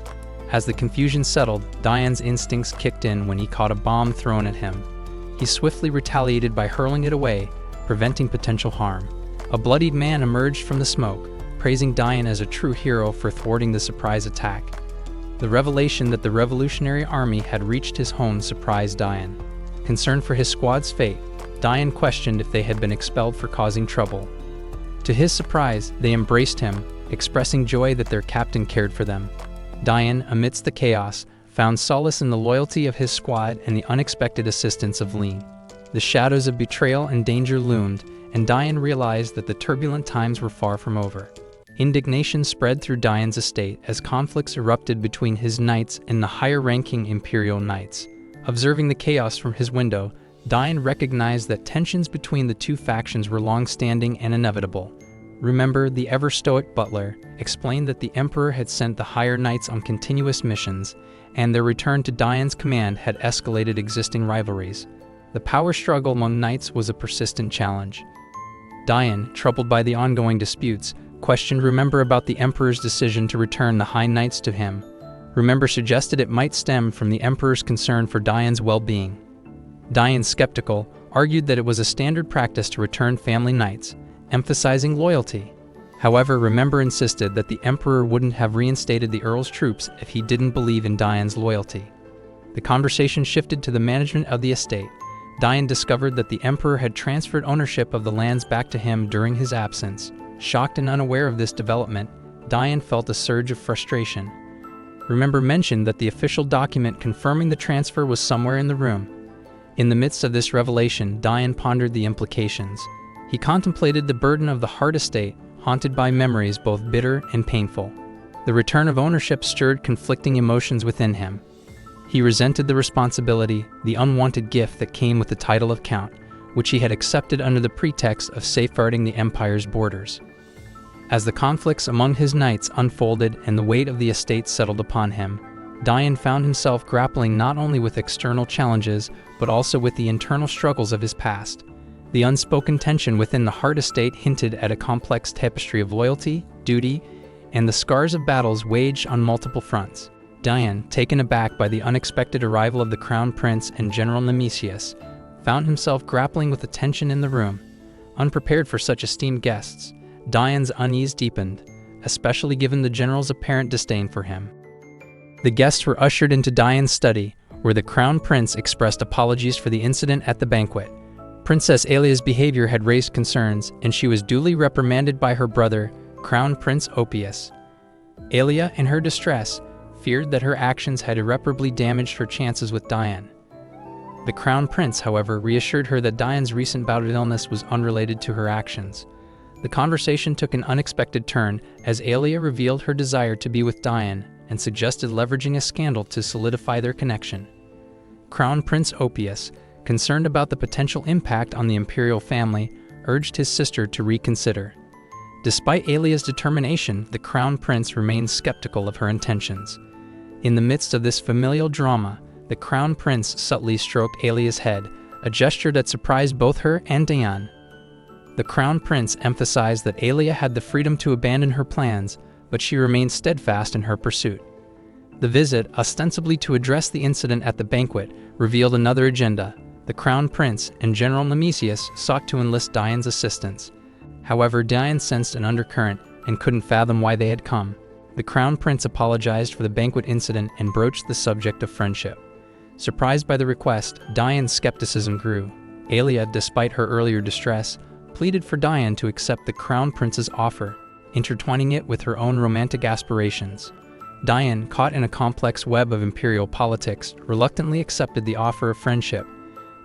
As the confusion settled, Diane's instincts kicked in when he caught a bomb thrown at him. He swiftly retaliated by hurling it away, preventing potential harm. A bloodied man emerged from the smoke, praising Diane as a true hero for thwarting the surprise attack. The revelation that the Revolutionary Army had reached his home surprised Diane. Concerned for his squad's fate, Diane questioned if they had been expelled for causing trouble. To his surprise, they embraced him, expressing joy that their captain cared for them. Diane, amidst the chaos, found solace in the loyalty of his squad and the unexpected assistance of Lean. The shadows of betrayal and danger loomed, and Diane realized that the turbulent times were far from over. Indignation spread through Diane's estate as conflicts erupted between his knights and the higher-ranking Imperial knights. Observing the chaos from his window, Diane recognized that tensions between the two factions were long-standing and inevitable. Remember, the ever-stoic butler explained that the Emperor had sent the higher knights on continuous missions, and their return to Diane's command had escalated existing rivalries. The power struggle among knights was a persistent challenge. Diane, troubled by the ongoing disputes, questioned Remember about the Emperor's decision to return the High Knights to him. Remember suggested it might stem from the Emperor's concern for Diane's well-being. Diane, skeptical, argued that it was a standard practice to return family knights, emphasizing loyalty. However, Remember insisted that the Emperor wouldn't have reinstated the Earl's troops if he didn't believe in Diane's loyalty. The conversation shifted to the management of the estate. Diane discovered that the Emperor had transferred ownership of the lands back to him during his absence. Shocked and unaware of this development, Diane felt a surge of frustration. Remember mentioned that the official document confirming the transfer was somewhere in the room. In the midst of this revelation, Diane pondered the implications. He contemplated the burden of the Hart estate, haunted by memories both bitter and painful. The return of ownership stirred conflicting emotions within him. He resented the responsibility, the unwanted gift that came with the title of Count, which he had accepted under the pretext of safeguarding the Empire's borders. As the conflicts among his knights unfolded and the weight of the estate settled upon him, Diane found himself grappling not only with external challenges, but also with the internal struggles of his past. The unspoken tension within the Hart estate hinted at a complex tapestry of loyalty, duty, and the scars of battles waged on multiple fronts. Diane, taken aback by the unexpected arrival of the Crown Prince and General Nemesius, found himself grappling with the tension in the room. Unprepared for such esteemed guests, Diane's unease deepened, especially given the general's apparent disdain for him. The guests were ushered into Diane's study, where the Crown Prince expressed apologies for the incident at the banquet. Princess Alia's behavior had raised concerns, and she was duly reprimanded by her brother, Crown Prince Oppius. Alia, in her distress, feared that her actions had irreparably damaged her chances with Diane. The Crown Prince, however, reassured her that Diane's recent bout of illness was unrelated to her actions. The conversation took an unexpected turn as Alia revealed her desire to be with Diane and suggested leveraging a scandal to solidify their connection. Crown Prince Oppius, concerned about the potential impact on the imperial family, urged his sister to reconsider. Despite Alia's determination, the Crown Prince remained skeptical of her intentions. In the midst of this familial drama, the Crown Prince subtly stroked Alia's head, a gesture that surprised both her and Diane. The Crown Prince emphasized that Alia had the freedom to abandon her plans, but she remained steadfast in her pursuit. The visit, ostensibly to address the incident at the banquet, revealed another agenda. The Crown Prince and General Nemesius sought to enlist Diane's assistance. However, Diane sensed an undercurrent and couldn't fathom why they had come. The Crown Prince apologized for the banquet incident and broached the subject of friendship. Surprised by the request, Diane's skepticism grew. Alia, despite her earlier distress, pleaded for Diane to accept the Crown Prince's offer, intertwining it with her own romantic aspirations. Diane, caught in a complex web of imperial politics, reluctantly accepted the offer of friendship.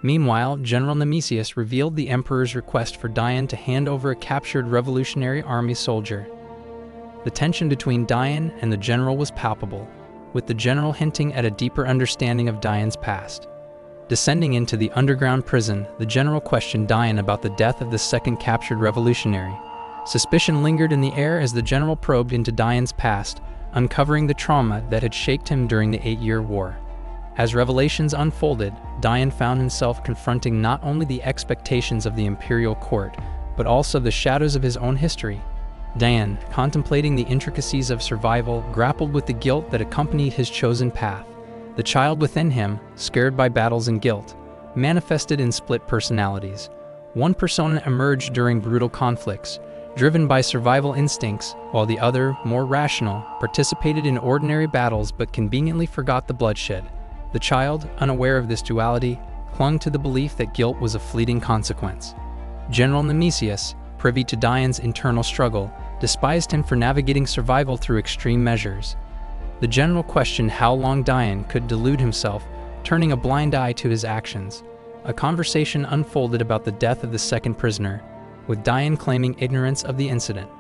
Meanwhile, General Nemesius revealed the Emperor's request for Diane to hand over a captured Revolutionary Army soldier. The tension between Diane and the general was palpable, with the general hinting at a deeper understanding of Diane's past. Descending into the underground prison, the general questioned Diane about the death of the second captured revolutionary. Suspicion lingered in the air as the general probed into Diane's past, uncovering the trauma that had shaped him during the 8-year war. As revelations unfolded, Diane found himself confronting not only the expectations of the imperial court, but also the shadows of his own history. Diane, contemplating the intricacies of survival, grappled with the guilt that accompanied his chosen path. The child within him, scared by battles and guilt, manifested in split personalities. One persona emerged during brutal conflicts, driven by survival instincts, while the other, more rational, participated in ordinary battles but conveniently forgot the bloodshed. The child, unaware of this duality, clung to the belief that guilt was a fleeting consequence. General Nemesius, privy to Diane's internal struggle, despised him for navigating survival through extreme measures. The general questioned how long Diane could delude himself, turning a blind eye to his actions. A conversation unfolded about the death of the second prisoner, with Diane claiming ignorance of the incident.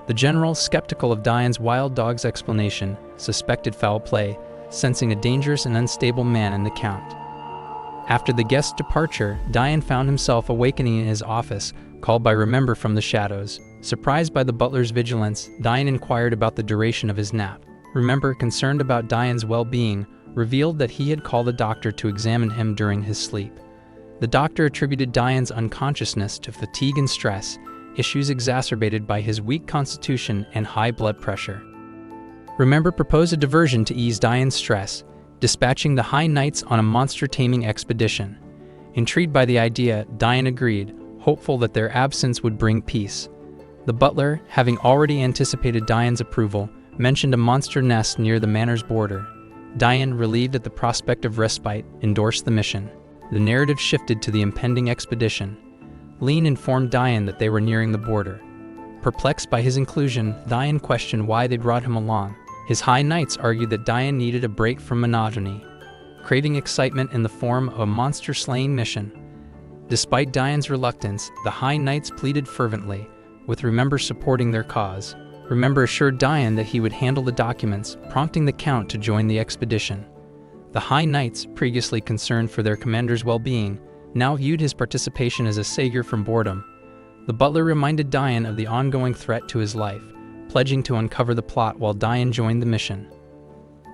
The general, skeptical of Diane's wild dog's explanation, suspected foul play, sensing a dangerous and unstable man in the Count. After the guest's departure, Diane found himself awakening in his office, called by Remember from the shadows. Surprised by the butler's vigilance, Diane inquired about the duration of his nap. Remember, concerned about Diane's well-being, revealed that he had called a doctor to examine him during his sleep. The doctor attributed Diane's unconsciousness to fatigue and stress, issues exacerbated by his weak constitution and high blood pressure. Remember proposed a diversion to ease Diane's stress, dispatching the High Knights on a monster-taming expedition. Intrigued by the idea, Diane agreed, hopeful that their absence would bring peace. The butler, having already anticipated Diane's approval, mentioned a monster nest near the manor's border. Diane, relieved at the prospect of respite, endorsed the mission. The narrative shifted to the impending expedition. Lean informed Diane that they were nearing the border. Perplexed by his inclusion, Diane questioned why they brought him along. His High Knights argued that Diane needed a break from monotony, craving excitement in the form of a monster-slaying mission. Despite Diane's reluctance, the High Knights pleaded fervently, with Remember supporting their cause. Remember assured Diane that he would handle the documents, prompting the Count to join the expedition. The High Knights, previously concerned for their commander's well-being, now viewed his participation as a savior from boredom. The butler reminded Diane of the ongoing threat to his life, pledging to uncover the plot while Diane joined the mission.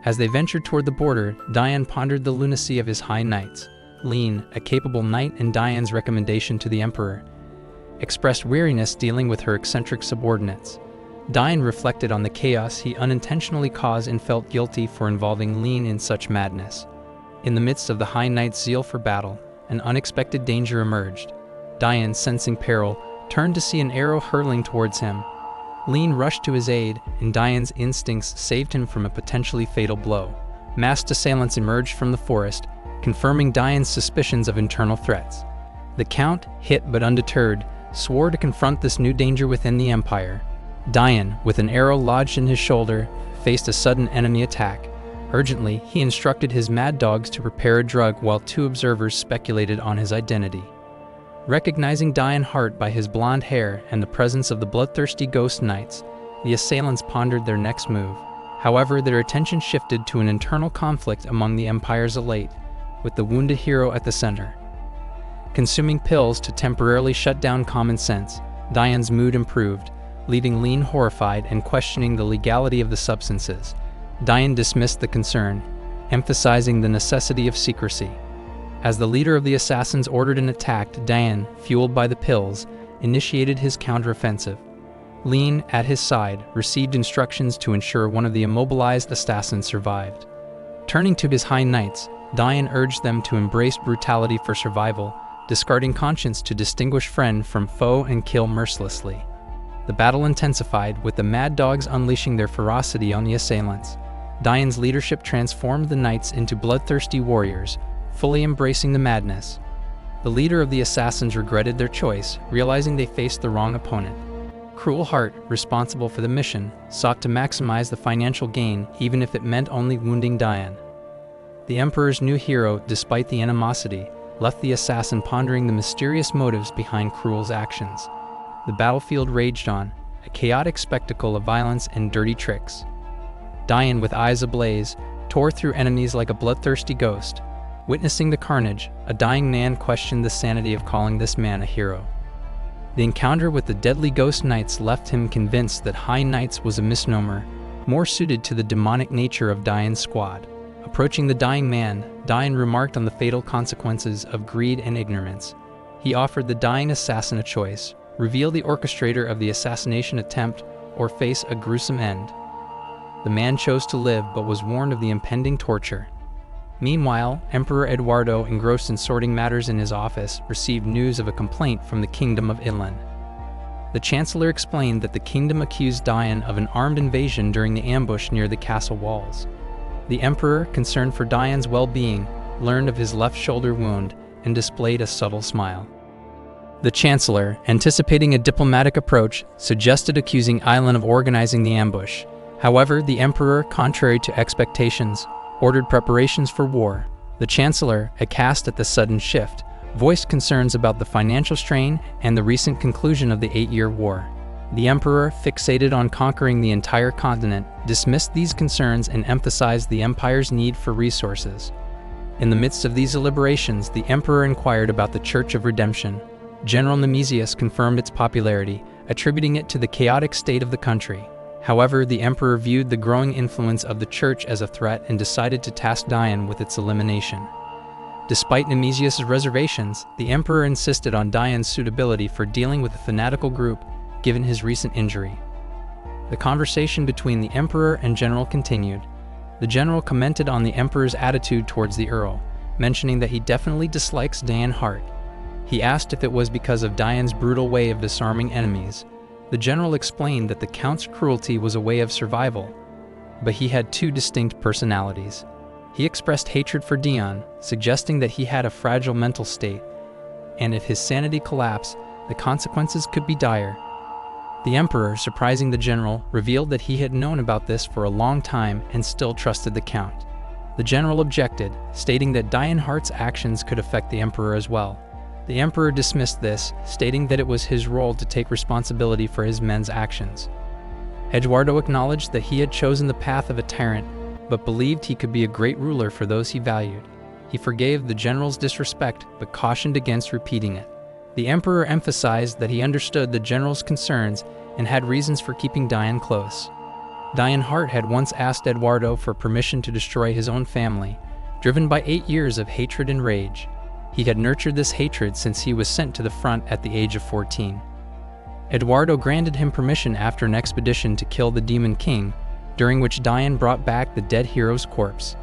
As they ventured toward the border, Diane pondered the lunacy of his High Knights. Lean, a capable knight in Diane's recommendation to the Emperor, expressed weariness dealing with her eccentric subordinates. Diane reflected on the chaos he unintentionally caused and felt guilty for involving Lean in such madness. In the midst of the High Knight's zeal for battle, an unexpected danger emerged. Diane, sensing peril, turned to see an arrow hurtling towards him. Lean rushed to his aid, and Diane's instincts saved him from a potentially fatal blow. Masked assailants emerged from the forest, confirming Diane's suspicions of internal threats. The Count, hit but undeterred, swore to confront this new danger within the Empire. Diane, with an arrow lodged in his shoulder, faced a sudden enemy attack. Urgently, he instructed his mad dogs to prepare a drug while 2 observers speculated on his identity. Recognizing Diane Hart by his blonde hair and the presence of the bloodthirsty ghost knights, the assailants pondered their next move. However, their attention shifted to an internal conflict among the Empire's elite, with the wounded hero at the center. Consuming pills to temporarily shut down common sense, Diane's mood improved, leaving Lean horrified and questioning the legality of the substances. Diane dismissed the concern, emphasizing the necessity of secrecy. As the leader of the assassins ordered an attack, Diane, fueled by the pills, initiated his counteroffensive. Lean, at his side, received instructions to ensure one of the immobilized assassins survived. Turning to his high knights, Diane urged them to embrace brutality for survival, discarding conscience to distinguish friend from foe and kill mercilessly. The battle intensified, with the mad dogs unleashing their ferocity on the assailants. Diane's leadership transformed the knights into bloodthirsty warriors, fully embracing the madness. The leader of the assassins regretted their choice, realizing they faced the wrong opponent. Cruel Heart, responsible for the mission, sought to maximize the financial gain even if it meant only wounding Diane. The Emperor's new hero, despite the animosity, left the assassin pondering the mysterious motives behind Cruel's actions. The battlefield raged on, a chaotic spectacle of violence and dirty tricks. Diane, with eyes ablaze, tore through enemies like a bloodthirsty ghost. Witnessing the carnage, a dying man questioned the sanity of calling this man a hero. The encounter with the deadly ghost knights left him convinced that High Knights was a misnomer, more suited to the demonic nature of Diane's squad. Approaching the dying man, Diane remarked on the fatal consequences of greed and ignorance. He offered the dying assassin a choice: reveal the orchestrator of the assassination attempt or face a gruesome end. The man chose to live but was warned of the impending torture. Meanwhile, Emperor Eduardo, engrossed in sorting matters in his office, received news of a complaint from the Kingdom of Inland. The Chancellor explained that the kingdom accused Diane of an armed invasion during the ambush near the castle walls. The Emperor, concerned for Diane's well-being, learned of his left shoulder wound and displayed a subtle smile. The Chancellor, anticipating a diplomatic approach, suggested accusing Island of organizing the ambush. However, the Emperor, contrary to expectations, ordered preparations for war. The Chancellor, aghast at the sudden shift, voiced concerns about the financial strain and the recent conclusion of the 8-year war. The Emperor, fixated on conquering the entire continent, dismissed these concerns and emphasized the Empire's need for resources. In the midst of these deliberations, the Emperor inquired about the Church of Redemption. General Nemesius confirmed its popularity, attributing it to the chaotic state of the country. However, the Emperor viewed the growing influence of the Church as a threat and decided to task Diane with its elimination. Despite Nemesius' reservations, the Emperor insisted on Diane's suitability for dealing with a fanatical group, given his recent injury. The conversation between the Emperor and General continued. The General commented on the Emperor's attitude towards the Earl, mentioning that he definitely dislikes Diane Hart. He asked if it was because of Diane's brutal way of disarming enemies. The General explained that the Count's cruelty was a way of survival, but he had 2 distinct personalities. He expressed hatred for Diane, suggesting that he had a fragile mental state, and if his sanity collapsed, the consequences could be dire. The Emperor, surprising the General, revealed that he had known about this for a long time and still trusted the Count. The General objected, stating that Diane Hart's actions could affect the Emperor as well. The Emperor dismissed this, stating that it was his role to take responsibility for his men's actions. Eduardo acknowledged that he had chosen the path of a tyrant, but believed he could be a great ruler for those he valued. He forgave the general's disrespect, but cautioned against repeating it. The Emperor emphasized that he understood the general's concerns and had reasons for keeping Diane close. Diane Hart had once asked Eduardo for permission to destroy his own family, driven by 8 years of hatred and rage. He had nurtured this hatred since he was sent to the front at the age of 14. Eduardo granted him permission after an expedition to kill the Demon King, during which Diane brought back the dead hero's corpse.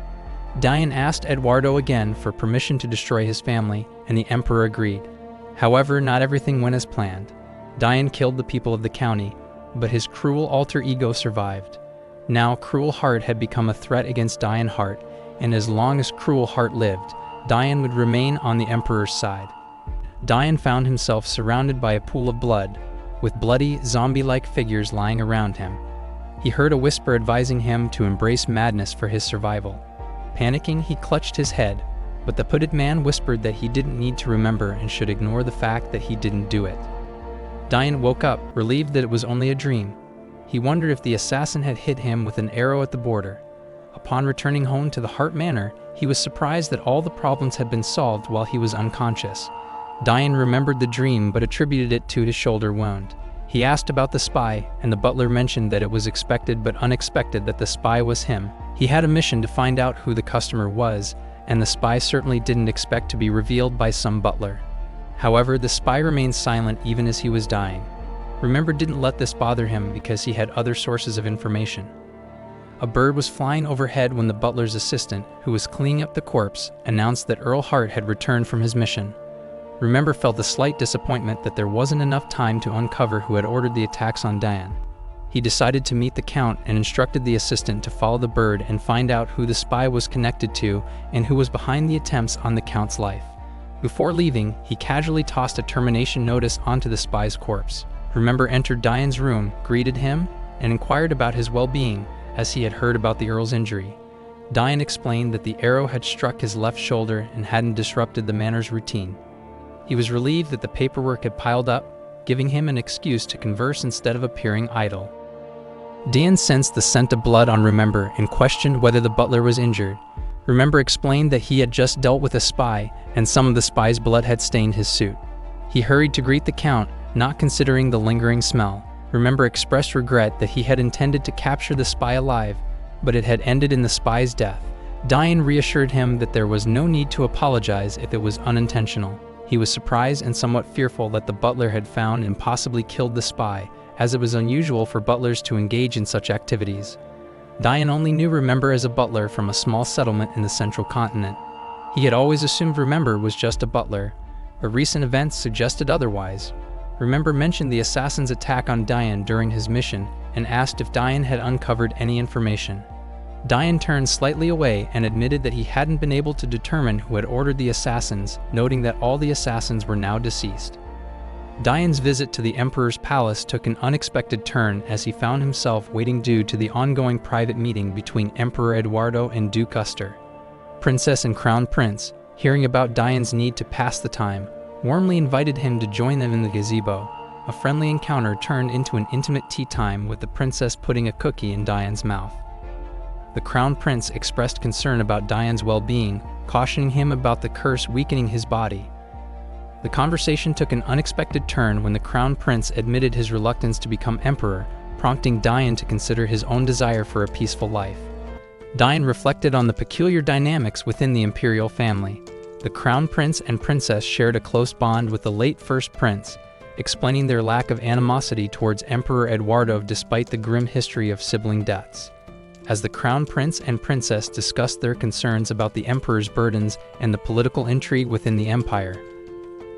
Diane asked Eduardo again for permission to destroy his family, and the Emperor agreed. However, not everything went as planned. Diane killed the people of the county, but his cruel alter ego survived. Now, Cruel Heart had become a threat against Diane Hart, and as long as Cruel Heart lived, Diane would remain on the Emperor's side. Diane found himself surrounded by a pool of blood, with bloody, zombie-like figures lying around him. He heard a whisper advising him to embrace madness for his survival. Panicking, he clutched his head, but the hooded man whispered that he didn't need to remember and should ignore the fact that he didn't do it. Dian woke up, relieved that it was only a dream. He wondered if the assassin had hit him with an arrow at the border. Upon returning home to the Hart Manor, he was surprised that all the problems had been solved while he was unconscious. Dian remembered the dream but attributed it to his shoulder wound. He asked about the spy, and the butler mentioned that it was expected but unexpected that the spy was him. He had a mission to find out who the customer was, and the spy certainly didn't expect to be revealed by some butler. However, the spy remained silent even as he was dying. Remember didn't let this bother him because he had other sources of information. A bird was flying overhead when the butler's assistant, who was cleaning up the corpse, announced that Earl Hart had returned from his mission. Remember felt a slight disappointment that there wasn't enough time to uncover who had ordered the attacks on Dian. He decided to meet the Count and instructed the assistant to follow the bird and find out who the spy was connected to and who was behind the attempts on the Count's life. Before leaving, he casually tossed a termination notice onto the spy's corpse. Remember entered Dian's room, greeted him, and inquired about his well-being, as he had heard about the Earl's injury. Dian explained that the arrow had struck his left shoulder and hadn't disrupted the manor's routine. He was relieved that the paperwork had piled up, giving him an excuse to converse instead of appearing idle. Dian sensed the scent of blood on Remember and questioned whether the butler was injured. Remember explained that he had just dealt with a spy, and some of the spy's blood had stained his suit. He hurried to greet the Count, not considering the lingering smell. Remember expressed regret that he had intended to capture the spy alive, but it had ended in the spy's death. Dian reassured him that there was no need to apologize if it was unintentional. He was surprised and somewhat fearful that the butler had found and possibly killed the spy, as it was unusual for butlers to engage in such activities. Dian only knew Remember as a butler from a small settlement in the central continent. He had always assumed Remember was just a butler, but recent events suggested otherwise. Remember mentioned the assassin's attack on Dian during his mission and asked if Dian had uncovered any information. Dian turned slightly away and admitted that he hadn't been able to determine who had ordered the assassins, noting that all the assassins were now deceased. Dian's visit to the Emperor's palace took an unexpected turn as he found himself waiting due to the ongoing private meeting between Emperor Eduardo and Duke Uster. Princess and Crown Prince, hearing about Dian's need to pass the time, warmly invited him to join them in the gazebo. A friendly encounter turned into an intimate tea time with the princess putting a cookie in Dian's mouth. The Crown Prince expressed concern about Dian's well-being, cautioning him about the curse weakening his body. The conversation took an unexpected turn when the Crown Prince admitted his reluctance to become emperor, prompting Dian to consider his own desire for a peaceful life. Dian reflected on the peculiar dynamics within the imperial family. The Crown Prince and Princess shared a close bond with the late First Prince, explaining their lack of animosity towards Emperor Eduardo despite the grim history of sibling deaths. As the Crown Prince and Princess discussed their concerns about the Emperor's burdens and the political intrigue within the empire,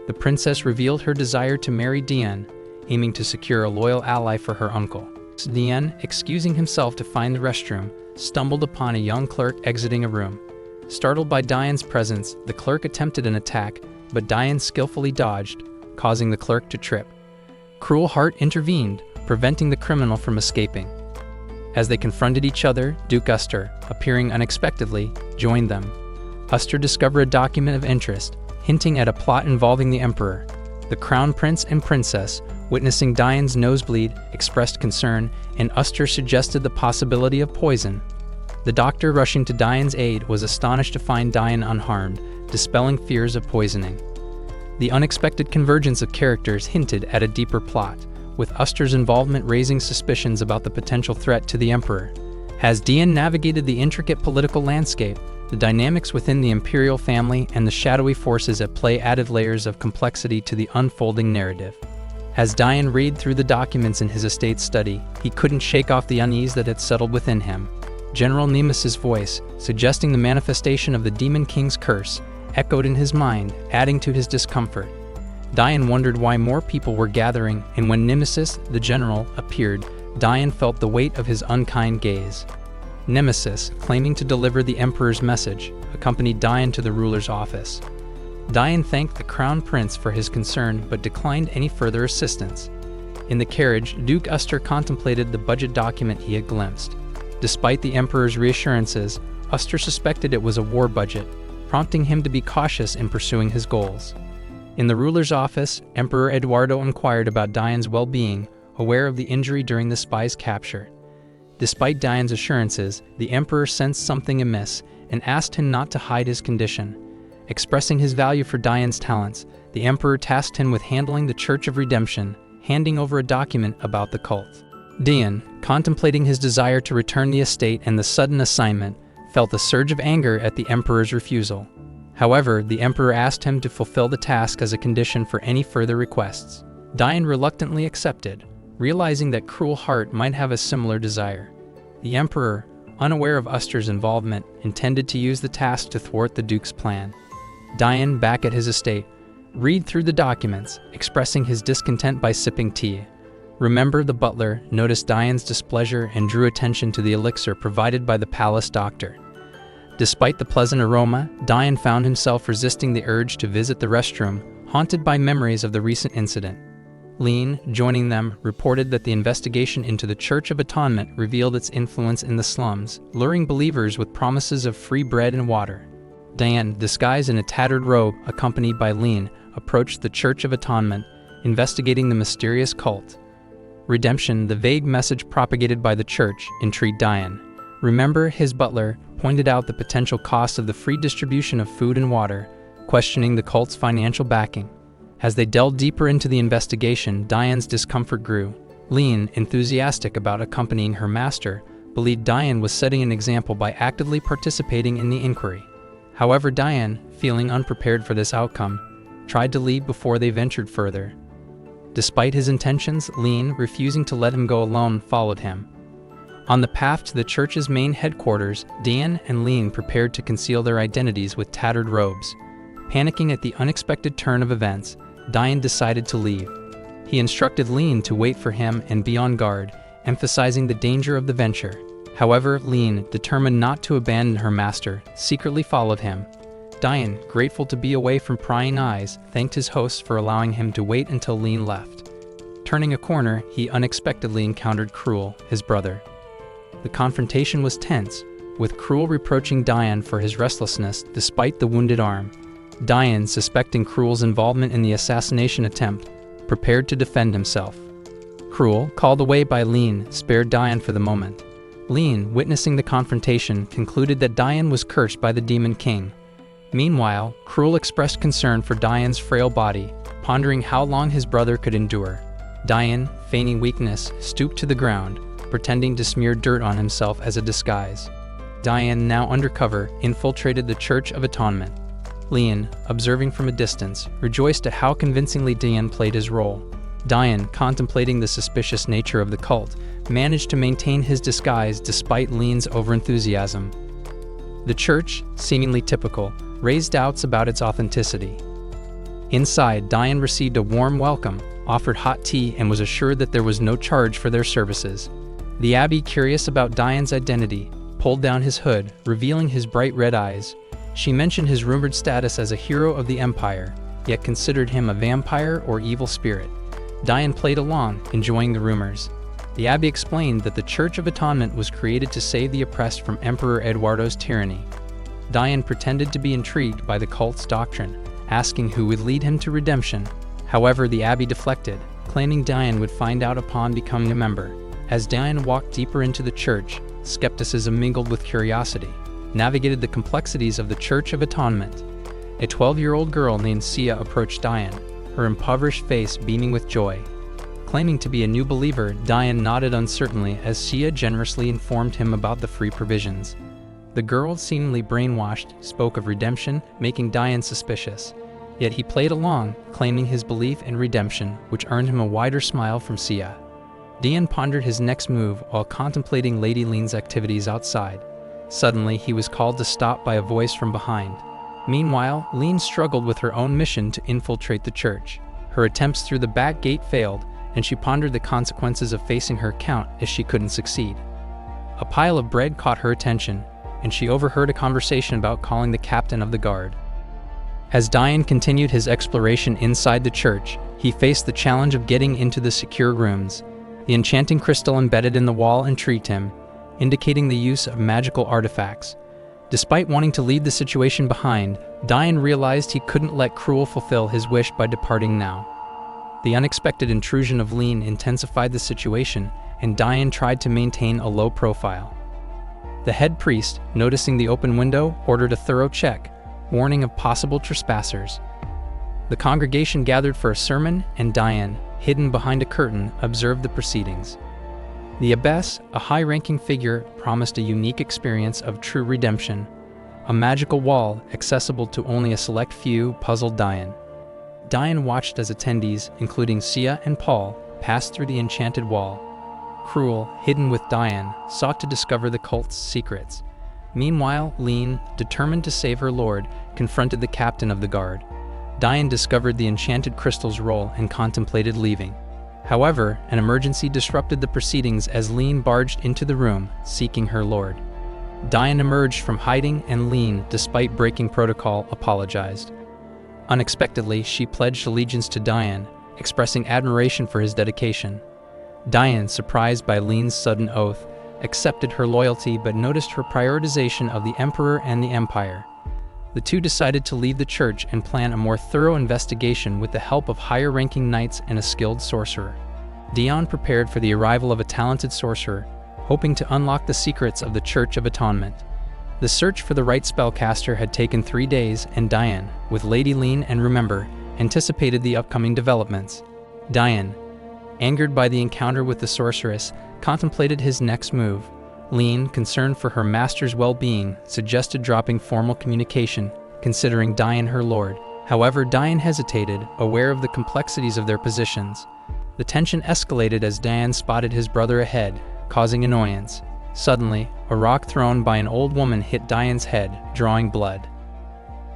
the princess revealed her desire to marry Dian, aiming to secure a loyal ally for her uncle. Dian, excusing himself to find the restroom, stumbled upon a young clerk exiting a room. Startled by Dian's presence, the clerk attempted an attack, but Dian skillfully dodged, causing the clerk to trip. Cruel Heart intervened, preventing the criminal from escaping. As they confronted each other, Duke Uster, appearing unexpectedly, joined them. Uster discovered a document of interest, hinting at a plot involving the Emperor. The Crown Prince and Princess, witnessing Dian's nosebleed, expressed concern, and Uster suggested the possibility of poison. The doctor rushing to Dian's aid was astonished to find Dian unharmed, dispelling fears of poisoning. The unexpected convergence of characters hinted at a deeper plot, with Uster's involvement raising suspicions about the potential threat to the Emperor. As Dian navigated the intricate political landscape, the dynamics within the imperial family and the shadowy forces at play added layers of complexity to the unfolding narrative. As Dian read through the documents in his estate study, he couldn't shake off the unease that had settled within him. General Nemesis's voice, suggesting the manifestation of the Demon King's curse, echoed in his mind, adding to his discomfort. Dian wondered why more people were gathering, and when Nemesis, the general, appeared, Dian felt the weight of his unkind gaze. Nemesis, claiming to deliver the Emperor's message, accompanied Dian to the ruler's office. Dian thanked the Crown Prince for his concern but declined any further assistance. In the carriage, Duke Uster contemplated the budget document he had glimpsed. Despite the Emperor's reassurances, Uster suspected it was a war budget, prompting him to be cautious in pursuing his goals. In the ruler's office, Emperor Eduardo inquired about Diane's well-being, aware of the injury during the spy's capture. Despite Diane's assurances, the Emperor sensed something amiss and asked him not to hide his condition. Expressing his value for Diane's talents, the Emperor tasked him with handling the Church of Redemption, handing over a document about the cult. Dian, contemplating his desire to return the estate and the sudden assignment, felt a surge of anger at the Emperor's refusal. However, the Emperor asked him to fulfill the task as a condition for any further requests. Dian reluctantly accepted, realizing that Cruel Heart might have a similar desire. The Emperor, unaware of Uster's involvement, intended to use the task to thwart the Duke's plan. Dian, back at his estate, read through the documents, expressing his discontent by sipping tea. Remember, the butler noticed Dian's displeasure and drew attention to the elixir provided by the palace doctor. Despite the pleasant aroma, Dian found himself resisting the urge to visit the restroom, haunted by memories of the recent incident. Lean, joining them, reported that the investigation into the Church of Atonement revealed its influence in the slums, luring believers with promises of free bread and water. Dian, disguised in a tattered robe, accompanied by Lean, approached the Church of Atonement, investigating the mysterious cult. Redemption, the vague message propagated by the church, intrigued Dian. Remember, his butler pointed out the potential cost of the free distribution of food and water, questioning the cult's financial backing. As they delved deeper into the investigation, Dian's discomfort grew. Lean, enthusiastic about accompanying her master, believed Dian was setting an example by actively participating in the inquiry. However, Dian, feeling unprepared for this outcome, tried to leave before they ventured further. Despite his intentions, Lean, refusing to let him go alone, followed him. On the path to the church's main headquarters, Dian and Lean prepared to conceal their identities with tattered robes. Panicking at the unexpected turn of events, Dian decided to leave. He instructed Lean to wait for him and be on guard, emphasizing the danger of the venture. However, Lean, determined not to abandon her master, secretly followed him. Dian, grateful to be away from prying eyes, thanked his hosts for allowing him to wait until Lean left. Turning a corner, he unexpectedly encountered Cruel, his brother. The confrontation was tense, with Cruel reproaching Dian for his restlessness despite the wounded arm. Dian, suspecting Cruel's involvement in the assassination attempt, prepared to defend himself. Cruel, called away by Lean, spared Dian for the moment. Lean, witnessing the confrontation, concluded that Dian was cursed by the Demon King. Meanwhile, Cruel expressed concern for Dian's frail body, pondering how long his brother could endure. Dian, feigning weakness, stooped to the ground, pretending to smear dirt on himself as a disguise. Dian, now undercover, infiltrated the Church of Atonement. Lean, observing from a distance, rejoiced at how convincingly Dian played his role. Dian, contemplating the suspicious nature of the cult, managed to maintain his disguise despite Lean's overenthusiasm. The church, seemingly typical, raised doubts about its authenticity. Inside, Dian received a warm welcome, offered hot tea, and was assured that there was no charge for their services. The abbey, curious about Dian's identity, pulled down his hood, revealing his bright red eyes. She mentioned his rumored status as a hero of the Empire, yet considered him a vampire or evil spirit. Dian played along, enjoying the rumors. The abbey explained that the Church of Atonement was created to save the oppressed from Emperor Eduardo's tyranny. Dian pretended to be intrigued by the cult's doctrine, asking who would lead him to redemption. However, the abbey deflected, claiming Dian would find out upon becoming a member. As Dian walked deeper into the church, skepticism mingled with curiosity, navigated the complexities of the Church of Atonement. A 12-year-old girl named Sia approached Dian, her impoverished face beaming with joy. Claiming to be a new believer, Dian nodded uncertainly as Sia generously informed him about the free provisions. The girl, seemingly brainwashed, spoke of redemption, making Dian suspicious. Yet he played along, claiming his belief in redemption, which earned him a wider smile from Sia. Dian pondered his next move while contemplating Lady Lean's activities outside. Suddenly, he was called to stop by a voice from behind. Meanwhile, Lean struggled with her own mission to infiltrate the church. Her attempts through the back gate failed, and she pondered the consequences of facing her count if she couldn't succeed. A pile of bread caught her attention, and she overheard a conversation about calling the captain of the guard. As Dayan continued his exploration inside the church, he faced the challenge of getting into the secure rooms. The enchanting crystal embedded in the wall intrigued him, indicating the use of magical artifacts. Despite wanting to leave the situation behind, Dayan realized he couldn't let Cruel fulfill his wish by departing now. The unexpected intrusion of Lean intensified the situation, and Dayan tried to maintain a low profile. The head priest, noticing the open window, ordered a thorough check, warning of possible trespassers. The congregation gathered for a sermon, and Dayan, hidden behind a curtain, observed the proceedings. The abbess, a high-ranking figure, promised a unique experience of true redemption. A magical wall, accessible to only a select few, puzzled Dayan. Dayan watched as attendees, including Sia and Paul, passed through the enchanted wall. Cruel, hidden with Dayan, sought to discover the cult's secrets. Meanwhile, Lean, determined to save her lord, confronted the captain of the guard. Dayan discovered the enchanted crystal's role and contemplated leaving. However, an emergency disrupted the proceedings as Lean barged into the room, seeking her lord. Dayan emerged from hiding, and Lean, despite breaking protocol, apologized. Unexpectedly, she pledged allegiance to Dayan, expressing admiration for his dedication. Dayan, surprised by Lean's sudden oath, accepted her loyalty but noticed her prioritization of the Emperor and the Empire. The two decided to leave the church and plan a more thorough investigation with the help of higher-ranking knights and a skilled sorcerer. Dayan prepared for the arrival of a talented sorcerer, hoping to unlock the secrets of the Church of Atonement. The search for the right spellcaster had taken 3 days, and Dayan, with Lady Lean and Remember, anticipated the upcoming developments. Dayan, angered by the encounter with the sorceress, contemplated his next move. Lean, concerned for her master's well-being, suggested dropping formal communication, considering Dayan her lord. However, Dayan hesitated, aware of the complexities of their positions. The tension escalated as Dayan spotted his brother ahead, causing annoyance. Suddenly, a rock thrown by an old woman hit Dayan's head, drawing blood.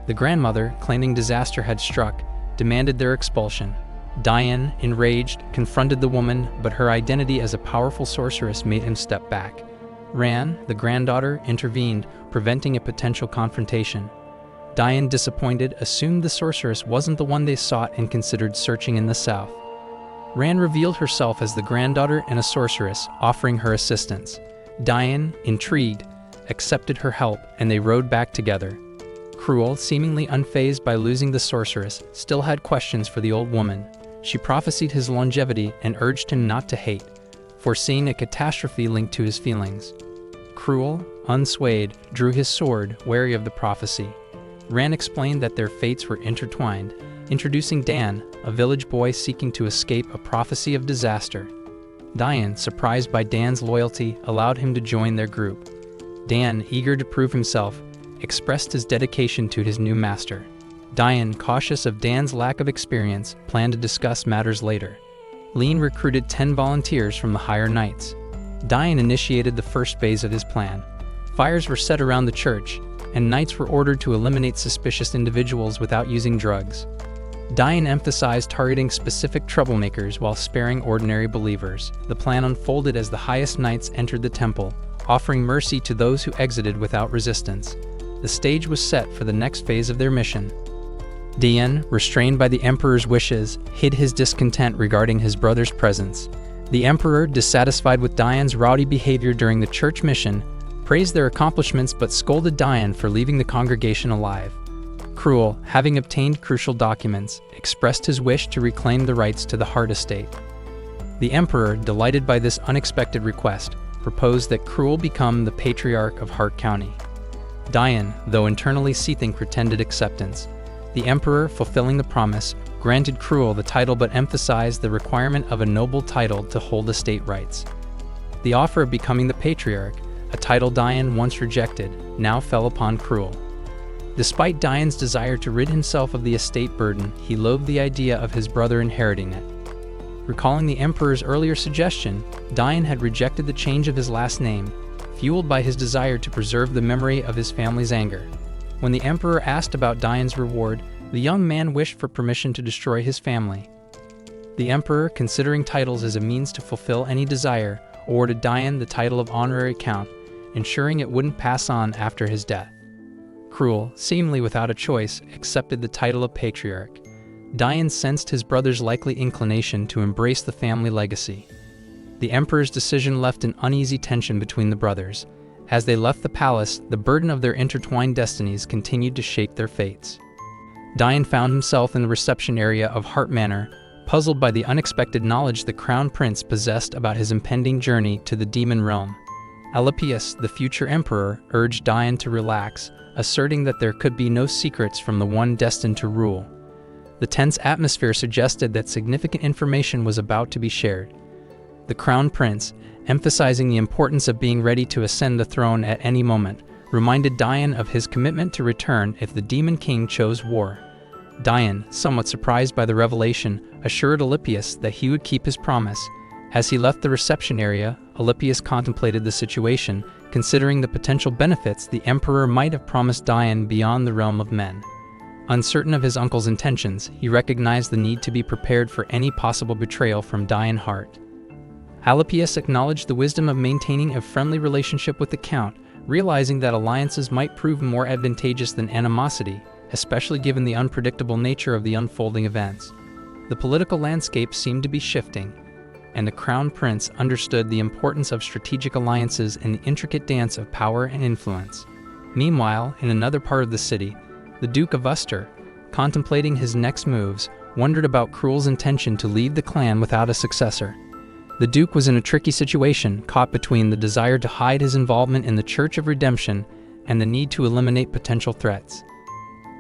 The grandmother, claiming disaster had struck, demanded their expulsion. Dayan, enraged, confronted the woman, but her identity as a powerful sorceress made him step back. Ran, the granddaughter, intervened, preventing a potential confrontation. Dayan, disappointed, assumed the sorceress wasn't the one they sought and considered searching in the south. Ran revealed herself as the granddaughter and a sorceress, offering her assistance. Dayan, intrigued, accepted her help, and they rode back together. Cruel, seemingly unfazed by losing the sorceress, still had questions for the old woman. She prophesied his longevity and urged him not to hate, foreseeing a catastrophe linked to his feelings. Cruel, unswayed, drew his sword, wary of the prophecy. Ran explained that their fates were intertwined, introducing Dan, a village boy seeking to escape a prophecy of disaster. Dayan, surprised by Dan's loyalty, allowed him to join their group. Dan, eager to prove himself, expressed his dedication to his new master. Dayan, cautious of Dan's lack of experience, planned to discuss matters later. Lean recruited 10 volunteers from the higher knights. Dayan initiated the first phase of his plan. Fires were set around the church, and knights were ordered to eliminate suspicious individuals without using drugs. Dayan emphasized targeting specific troublemakers while sparing ordinary believers. The plan unfolded as the highest knights entered the temple, offering mercy to those who exited without resistance. The stage was set for the next phase of their mission. Dayan, restrained by the Emperor's wishes, hid his discontent regarding his brother's presence. The Emperor, dissatisfied with Dayan's rowdy behavior during the church mission, praised their accomplishments but scolded Dayan for leaving the congregation alive. Cruel, having obtained crucial documents, expressed his wish to reclaim the rights to the Heart Estate. The Emperor, delighted by this unexpected request, proposed that Cruel become the Patriarch of Heart County. Dayan, though internally seething, pretended acceptance. The Emperor, fulfilling the promise, granted Cruel the title but emphasized the requirement of a noble title to hold estate rights. The offer of becoming the Patriarch, a title Dayan once rejected, now fell upon Cruel. Despite Dayan's desire to rid himself of the estate burden, he loathed the idea of his brother inheriting it. Recalling the Emperor's earlier suggestion, Dayan had rejected the change of his last name, fueled by his desire to preserve the memory of his family's anger. When the Emperor asked about Dayan's reward, the young man wished for permission to destroy his family. The Emperor, considering titles as a means to fulfill any desire, awarded Dayan the title of honorary count, ensuring it wouldn't pass on after his death. Cruel, seemingly without a choice, accepted the title of patriarch. Dayan sensed his brother's likely inclination to embrace the family legacy. The emperor's decision left an uneasy tension between the brothers. As they left the palace, the burden of their intertwined destinies continued to shape their fates. Dayan found himself in the reception area of Hart Manor, puzzled by the unexpected knowledge the crown prince possessed about his impending journey to the demon realm. Alypius, the future emperor, urged Dayan to relax, asserting that there could be no secrets from the one destined to rule. The tense atmosphere suggested that significant information was about to be shared. The crown prince, emphasizing the importance of being ready to ascend the throne at any moment, reminded Dayan of his commitment to return if the demon king chose war. Dayan, somewhat surprised by the revelation, assured Alypius that he would keep his promise. As he left the reception area, Alypius contemplated the situation, considering the potential benefits the emperor might have promised Dayan beyond the realm of men. Uncertain of his uncle's intentions, he recognized the need to be prepared for any possible betrayal from Dayan Hart. Alypius acknowledged the wisdom of maintaining a friendly relationship with the count, realizing that alliances might prove more advantageous than animosity, especially given the unpredictable nature of the unfolding events. The political landscape seemed to be shifting, and the crown prince understood the importance of strategic alliances in the intricate dance of power and influence. Meanwhile, in another part of the city, the Duke of Uster, contemplating his next moves, wondered about Cruel's intention to leave the clan without a successor. The Duke was in a tricky situation, caught between the desire to hide his involvement in the Church of Redemption and the need to eliminate potential threats.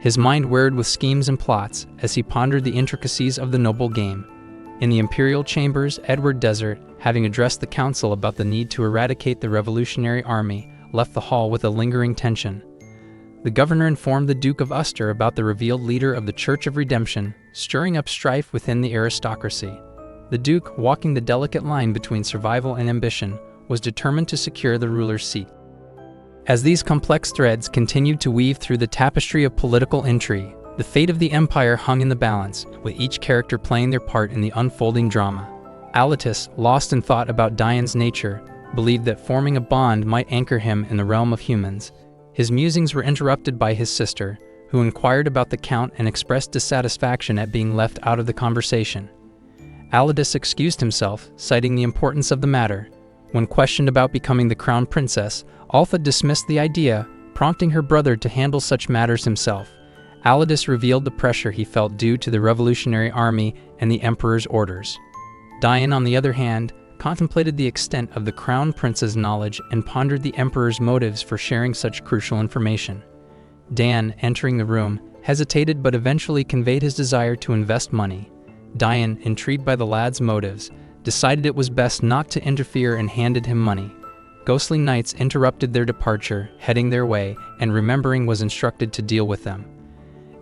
His mind whirred with schemes and plots as he pondered the intricacies of the noble game. In the imperial chambers, Edward Desert, having addressed the council about the need to eradicate the revolutionary army, left the hall with a lingering tension. The governor informed the Duke of Uster about the revealed leader of the Church of Redemption, stirring up strife within the aristocracy. The Duke, walking the delicate line between survival and ambition, was determined to secure the ruler's seat. As these complex threads continued to weave through the tapestry of political intrigue, the fate of the empire hung in the balance, with each character playing their part in the unfolding drama. Alypius, lost in thought about Dayan's nature, believed that forming a bond might anchor him in the realm of humans. His musings were interrupted by his sister, who inquired about the count and expressed dissatisfaction at being left out of the conversation. Alypius excused himself, citing the importance of the matter. When questioned about becoming the crown princess, Altha dismissed the idea, prompting her brother to handle such matters himself. Alypius revealed the pressure he felt due to the revolutionary army and the emperor's orders. Dayan, on the other hand, contemplated the extent of the crown prince's knowledge and pondered the emperor's motives for sharing such crucial information. Dan, entering the room, hesitated but eventually conveyed his desire to invest money. Dayan, intrigued by the lad's motives, decided it was best not to interfere and handed him money. Ghostly knights interrupted their departure, heading their way, and remembering was instructed to deal with them.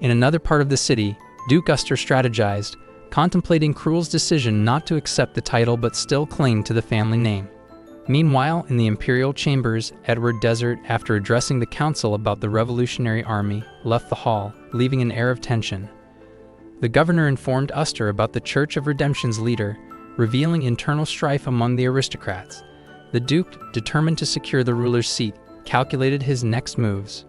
In another part of the city, Duke Uster strategized, contemplating Cruel's decision not to accept the title but still cling to the family name. Meanwhile, in the imperial chambers, Edward Desert, after addressing the council about the revolutionary army, left the hall, leaving an air of tension. The governor informed Uster about the Church of Redemption's leader, revealing internal strife among the aristocrats. The Duke, determined to secure the ruler's seat, calculated his next moves.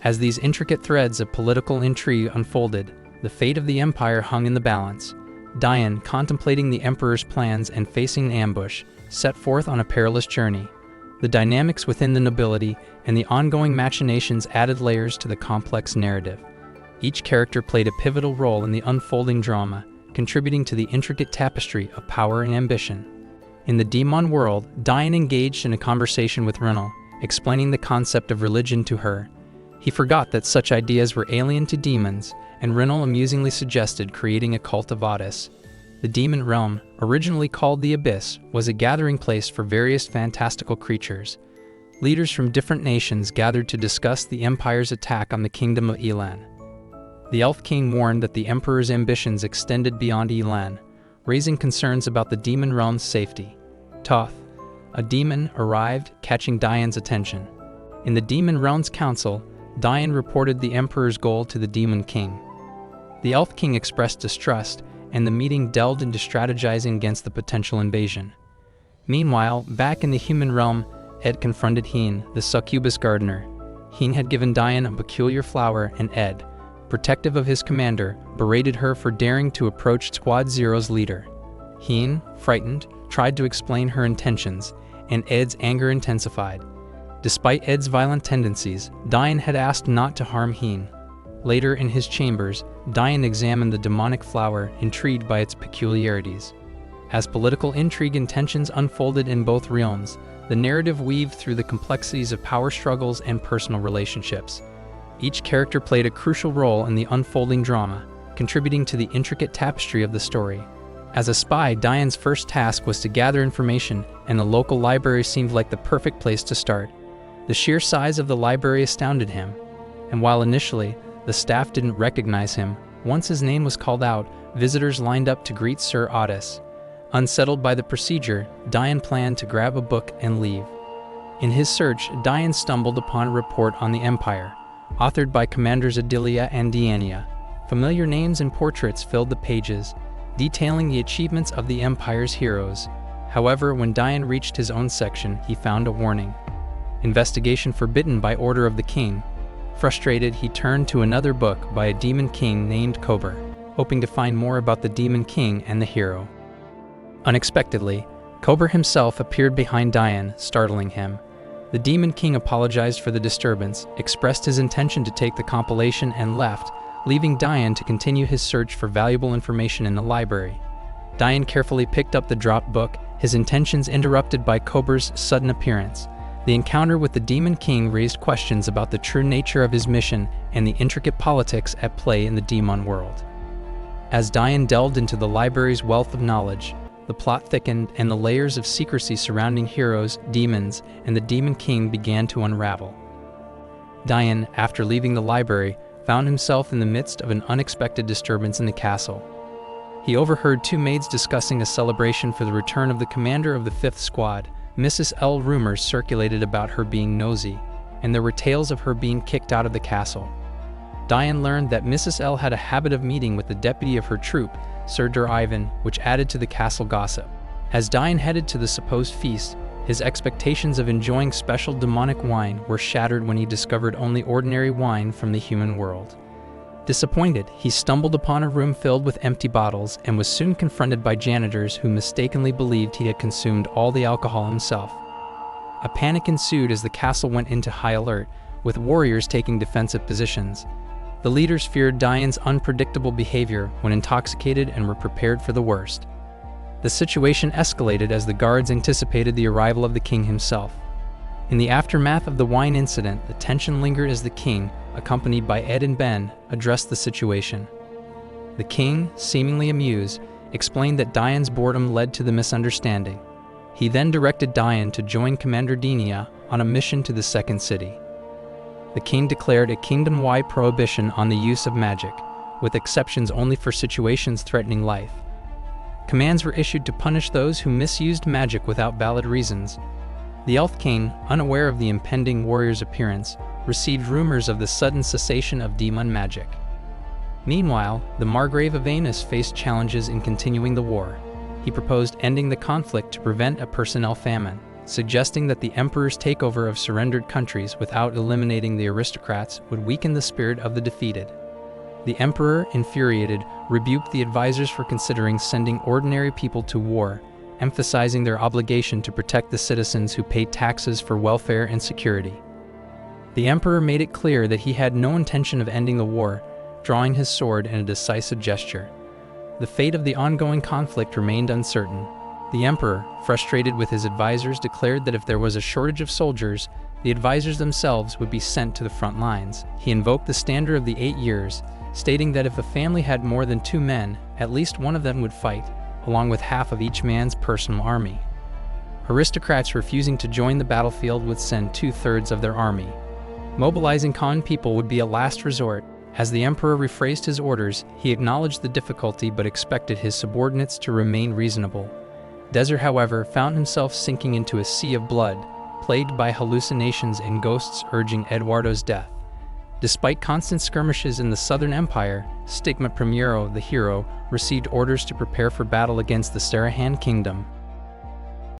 As these intricate threads of political intrigue unfolded, the fate of the empire hung in the balance. Dayan, contemplating the emperor's plans and facing an ambush, set forth on a perilous journey. The dynamics within the nobility and the ongoing machinations added layers to the complex narrative. Each character played a pivotal role in the unfolding drama, contributing to the intricate tapestry of power and ambition. In the demon world, Dayan engaged in a conversation with Rinal, explaining the concept of religion to her. He forgot that such ideas were alien to demons, and Rinal amusingly suggested creating a cult of Otis. The demon realm, originally called the Abyss, was a gathering place for various fantastical creatures. Leaders from different nations gathered to discuss the Empire's attack on the kingdom of Elan. The Elf King warned that the Emperor's ambitions extended beyond Elan, raising concerns about the demon realm's safety. Toth, a demon, arrived, catching Dayan's attention. In the demon realm's council, Dayan reported the Emperor's goal to the Demon King. The Elf King expressed distrust, and the meeting delved into strategizing against the potential invasion. Meanwhile, back in the human realm, Ed confronted Heen, the succubus gardener. Hien had given Dian a peculiar flower, and Ed, protective of his commander, berated her for daring to approach Squad Zero's leader. Hien, frightened, tried to explain her intentions, and Ed's anger intensified. Despite Ed's violent tendencies, Dian had asked not to harm Hien. Later in his chambers, Dian examined the demonic flower, intrigued by its peculiarities. As political intrigue and tensions unfolded in both realms, the narrative weaved through the complexities of power struggles and personal relationships. Each character played a crucial role in the unfolding drama, contributing to the intricate tapestry of the story. As a spy, Dian's first task was to gather information, and the local library seemed like the perfect place to start. The sheer size of the library astounded him, and while initially the staff didn't recognize him, once his name was called out, visitors lined up to greet Sir Otis. Unsettled by the procedure, Dian planned to grab a book and leave. In his search, Dian stumbled upon a report on the Empire, authored by Commanders Adelia and Deania. Familiar names and portraits filled the pages, detailing the achievements of the Empire's heroes. However, when Dian reached his own section, he found a warning. Investigation forbidden by order of the king. Frustrated, he turned to another book by a demon king named Kober, hoping to find more about the demon king and the hero. Unexpectedly, Kober himself appeared behind Dian, startling him. The demon king apologized for the disturbance, expressed his intention to take the compilation, and left, leaving Dian to continue his search for valuable information in the library. Dian carefully picked up the dropped book, his intentions interrupted by Kober's sudden appearance. The encounter with the Demon King raised questions about the true nature of his mission and the intricate politics at play in the demon world. As Dian delved into the library's wealth of knowledge, the plot thickened and the layers of secrecy surrounding heroes, demons, and the Demon King began to unravel. Dian, after leaving the library, found himself in the midst of an unexpected disturbance in the castle. He overheard two maids discussing a celebration for the return of the commander of the 5th Squad. Mrs. L. Rumors circulated about her being nosy, and there were tales of her being kicked out of the castle. Dian learned that Mrs. L. had a habit of meeting with the deputy of her troop, Sir Dur Ivan, which added to the castle gossip. As Dian headed to the supposed feast, his expectations of enjoying special demonic wine were shattered when he discovered only ordinary wine from the human world. Disappointed, he stumbled upon a room filled with empty bottles and was soon confronted by janitors who mistakenly believed he had consumed all the alcohol himself. A panic ensued as the castle went into high alert, with warriors taking defensive positions. The leaders feared Dian's unpredictable behavior when intoxicated and were prepared for the worst. The situation escalated as the guards anticipated the arrival of the king himself. In the aftermath of the wine incident, the tension lingered as the king, accompanied by Ed and Ben, addressed the situation. The king, seemingly amused, explained that Dian's boredom led to the misunderstanding. He then directed Dian to join Commander Deania on a mission to the second city. The king declared a kingdom-wide prohibition on the use of magic, with exceptions only for situations threatening life. Commands were issued to punish those who misused magic without valid reasons. The Elf King, unaware of the impending warrior's appearance, received rumors of the sudden cessation of demon magic. Meanwhile, the Margrave of Anus faced challenges in continuing the war. He proposed ending the conflict to prevent a personnel famine, suggesting that the emperor's takeover of surrendered countries without eliminating the aristocrats would weaken the spirit of the defeated. The emperor, infuriated, rebuked the advisors for considering sending ordinary people to war, emphasizing their obligation to protect the citizens who paid taxes for welfare and security. The emperor made it clear that he had no intention of ending the war, drawing his sword in a decisive gesture. The fate of the ongoing conflict remained uncertain. The emperor, frustrated with his advisors, declared that if there was a shortage of soldiers, the advisors themselves would be sent to the front lines. He invoked the standard of the 8 years, stating that if a family had more than 2 men, at least one of them would fight, along with half of each man's personal army. Aristocrats refusing to join the battlefield would send 2/3 of their army. Mobilizing common people would be a last resort. As the emperor rephrased his orders, he acknowledged the difficulty but expected his subordinates to remain reasonable. Desert, however, found himself sinking into a sea of blood, plagued by hallucinations and ghosts urging Eduardo's death. Despite constant skirmishes in the Southern Empire, Stigma Primero, the hero, received orders to prepare for battle against the Sarahan Kingdom.